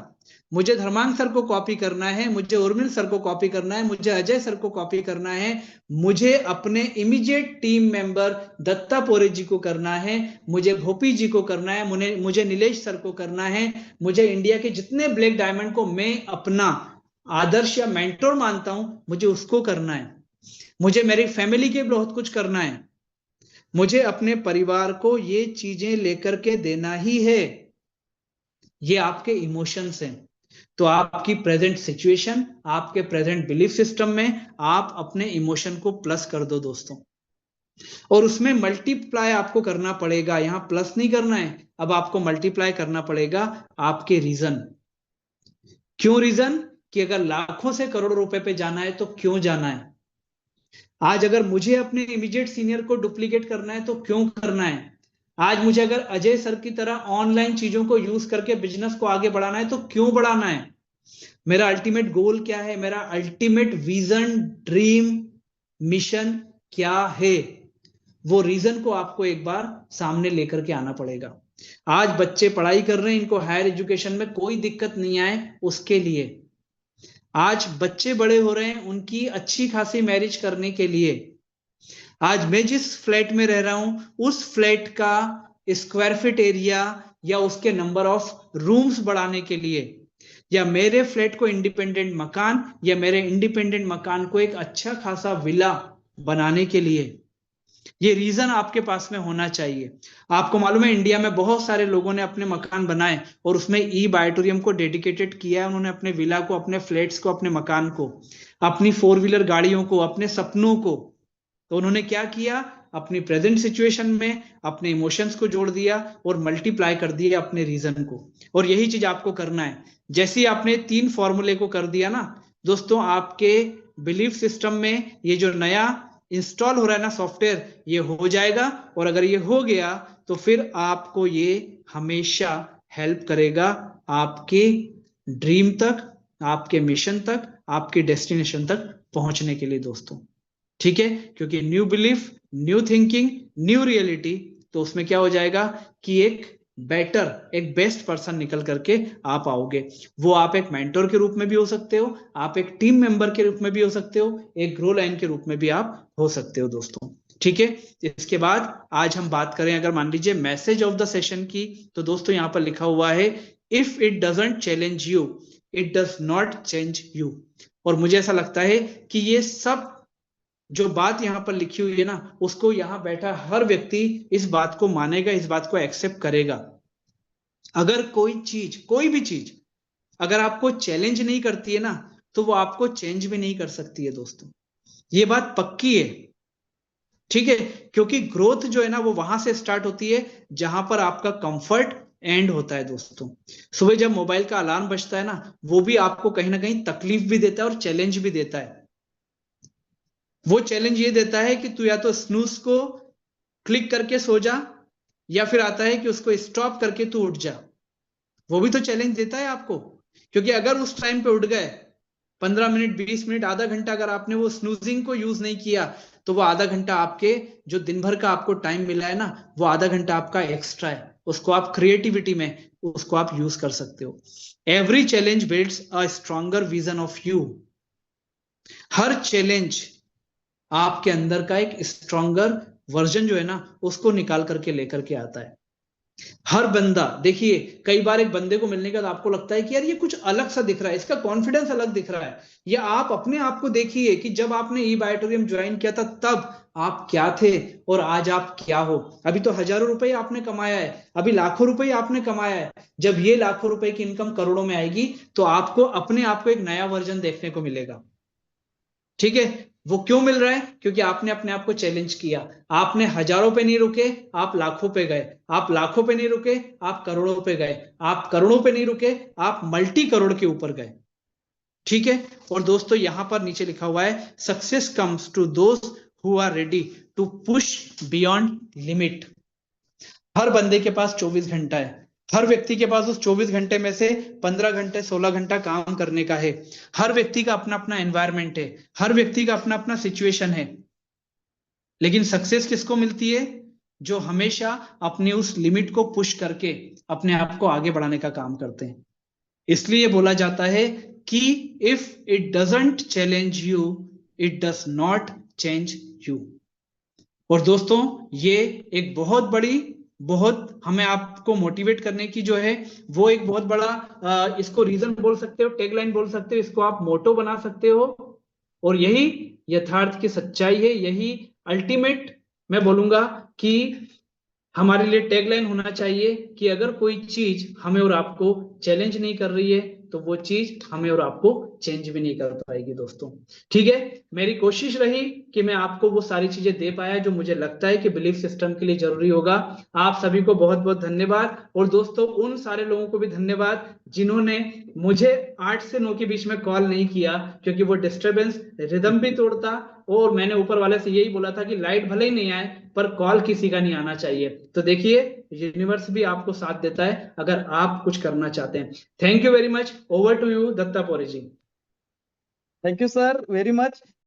मुझे धर्मांग सर को कॉपी करना है, मुझे उर्मिल सर को कॉपी करना है, मुझे अजय सर को कॉपी करना है, मुझे अपने इमीडिएट टीम मेंबर दत्ता पोरे जी को करना है, मुझे भोपी जी को करना है, मुझे नीलेश सर को करना है, मुझे इंडिया के जितने ब्लैक डायमंड को मैं अपना आदर्श या मेंटोर मानता हूं, मुझे उसको करना है, मुझे मेरी फैमिली के बहुत कुछ करना है, मुझे अपने परिवार को ये चीजें लेकर के देना ही है। ये आपके इमोशंस हैं। तो आपकी प्रेजेंट सिचुएशन, आपके प्रेजेंट बिलीफ सिस्टम में आप अपने इमोशन को प्लस कर दो दोस्तों, और उसमें मल्टीप्लाई आपको करना पड़ेगा, यहां प्लस नहीं करना है, अब आपको मल्टीप्लाई करना पड़ेगा आपके रीजन। क्यों रीजन, कि अगर लाखों से करोड़ों रुपए पे जाना है तो क्यों जाना है, आज अगर मुझे अपने इमीडिएट सीनियर को डुप्लीकेट करना है तो क्यों करना है, आज मुझे अगर अजय सर की तरह ऑनलाइन चीजों को यूज करके बिजनेस को आगे बढ़ाना है तो क्यों बढ़ाना है, मेरा अल्टीमेट गोल क्या है, मेरा अल्टीमेट विजन, ड्रीम, मिशन क्या है, वो रीजन को आपको एक बार सामने लेकर के आना पड़ेगा। आज बच्चे पढ़ाई कर रहे हैं, इनको हायर एजुकेशन में कोई दिक्कत नहीं आए उसके लिए, आज बच्चे बड़े हो रहे हैं उनकी अच्छी खासी मैरिज करने के लिए, आज मैं जिस फ्लैट में रह रहा हूं उस फ्लैट का स्क्वायर फीट एरिया या उसके नंबर ऑफ रूम्स बढ़ाने के लिए, या मेरे फ्लैट को इंडिपेंडेंट मकान या मेरे इंडिपेंडेंट मकान को एक अच्छा खासा विला बनाने के लिए, ये रीजन आपके पास में होना चाहिए। आपको मालूम है इंडिया में बहुत सारे लोगों ने अपने मकान बनाए और उसमें ई बायोटोरियम को डेडिकेटेड किया है, उन्होंने अपने विला को, अपने फ्लैट्स को, अपने मकान को, अपनी 4 व्हीलर गाड़ियों को, अपने सपनों को, तो उन्होंने क्या किया, अपनी प्रेजेंट सिचुएशन में अपने इमोशंस को जोड़ दिया और मल्टीप्लाई कर दिया अपने रीजन को। और यही चीज आपको करना है। जैसे ही आपने 3 फॉर्मूले को कर दिया ना दोस्तों, आपके बिलीफ सिस्टम में ये जो नया इंस्टॉल हो रहा है ना सॉफ्टवेयर, ये हो जाएगा। और अगर ये हो गया तो फिर आपको ये हमेशा हेल्प करेगा आपके ड्रीम तक, आपके मिशन तक, आपके डेस्टिनेशन तक पहुंचने के लिए दोस्तों। ठीक है, क्योंकि new belief, new thinking, new reality, तो उसमें क्या हो जाएगा कि एक बेटर, एक बेस्ट पर्सन निकल करके आप आओगे। वो आप एक मेंटर के रूप में भी हो सकते हो, आप एक टीम मेंबर के रूप में भी हो सकते हो, एक ग्रो लाइन के रूप में भी आप हो सकते हो दोस्तों। ठीक है, इसके बाद आज हम बात करें अगर मान लीजिए मैसेज ऑफ द सेशन की, तो दोस्तों यहां पर लिखा हुआ है if it doesn't challenge you it does not change you. और मुझे ऐसा लगता है कि ये सब जो बात यहां पर लिखी हुई है ना, उसको यहां बैठा हर व्यक्ति इस बात को मानेगा, इस बात को एक्सेप्ट करेगा। अगर कोई चीज, कोई भी चीज अगर आपको चैलेंज नहीं करती है ना, तो वो आपको चेंज भी नहीं कर सकती है दोस्तों। ये बात पक्की है। ठीक है, क्योंकि ग्रोथ जो है ना वो वहां से स्टार्ट होती है जहां पर आपका कंफर्ट एंड होता है दोस्तों। सुबह जब मोबाइल का अलार्म बजता है ना, वो भी आपको कहीं ना कहीं तकलीफ भी देता है और चैलेंज भी देता है। वो चैलेंज ये देता है कि तू या तो स्नूज को क्लिक करके सो जा, या फिर आता है कि उसको स्टॉप करके तू उठ जा। वो भी तो चैलेंज देता है आपको, क्योंकि अगर उस टाइम पे उठ गए 15 मिनट, 20 मिनट, आधा घंटा, अगर आपने वो स्नूजिंग को यूज नहीं किया, तो वो आधा घंटा आपके जो दिन भर का आपको टाइम मिला है ना, वो आधा घंटा आपका एक्स्ट्रा है। उसको आप क्रिएटिविटी में उसको आप यूज कर सकते हो। Every challenge builds a stronger vision of you. Her challenge आपके अंदर का एक स्ट्रॉन्गर वर्जन जो है ना, उसको निकाल करके लेकर के आता है। हर बंदा, देखिए कई बार एक बंदे को मिलने के बाद आपको लगता है कि यार ये कुछ अलग सा दिख रहा है, इसका कॉन्फिडेंस अलग दिख रहा है। या आप अपने आप को देखिए कि जब आपने ई बायोटोरियम ज्वाइन किया था तब आप क्या थे और आज आप क्या हो। अभी तो हजारों रुपए आपने कमाया है, अभी लाखों रुपए आपने कमाया है। जब ये लाखों रुपए की इनकम करोड़ों में आएगी तो आपको अपने आप को एक नया वर्जन देखने को मिलेगा। ठीक है, वो क्यों मिल रहा है? क्योंकि आपने अपने आप को चैलेंज किया। आपने हजारों पे नहीं रुके, आप लाखों पे गए। आप लाखों पे नहीं रुके, आप करोड़ों पे गए। आप करोड़ों पे नहीं रुके, आप मल्टी करोड़ के ऊपर गए। ठीक है, और दोस्तों यहां पर नीचे लिखा हुआ है success comes to those who are ready to push beyond limit. हर बंदे के पास 24 घंटा है। हर व्यक्ति के पास उस 24 घंटे में से 15 घंटे, 16 घंटा काम करने का है। हर व्यक्ति का अपना अपना एनवायरमेंट है, हर व्यक्ति का अपना अपना सिचुएशन है। लेकिन सक्सेस किसको मिलती है? जो हमेशा अपने उस लिमिट को पुश करके अपने आप को आगे बढ़ाने का काम करते हैं। इसलिए बोला जाता है कि if it doesn't challenge you it does not change you. और दोस्तों ये एक बहुत बड़ी, बहुत हमें आपको मोटिवेट करने की जो है वो एक बहुत बड़ा इसको रीजन बोल सकते हो, टैगलाइन बोल सकते हो, इसको आप मोटो बना सकते हो। और यही यथार्थ की सच्चाई है, यही अल्टीमेट मैं बोलूंगा कि हमारे लिए टैगलाइन होना चाहिए कि अगर कोई चीज हमें और आपको चैलेंज नहीं कर रही है तो वो चीज हमें और आपको चेंज भी नहीं कर पाएगी दोस्तों। ठीक है, मेरी कोशिश रही कि मैं आपको वो सारी चीजें दे पाया जो मुझे लगता है कि बिलीफ सिस्टम के लिए जरूरी होगा। आप सभी को बहुत बहुत धन्यवाद। और दोस्तों उन सारे लोगों को भी धन्यवाद जिन्होंने मुझे 8 से 9 के बीच में कॉल नहीं किया, क्योंकि वो डिस्टरबेंस रिदम भी तोड़ता। और मैंने ऊपर वाले से यही बोला था कि लाइट भले ही नहीं आए पर कॉल किसी का नहीं आना चाहिए। तो देखिए यूनिवर्स भी आपको साथ देता है अगर आप कुछ करना चाहते हैं। Thank you very much. Over to you Datta Pauri ji. Thank you sir very much.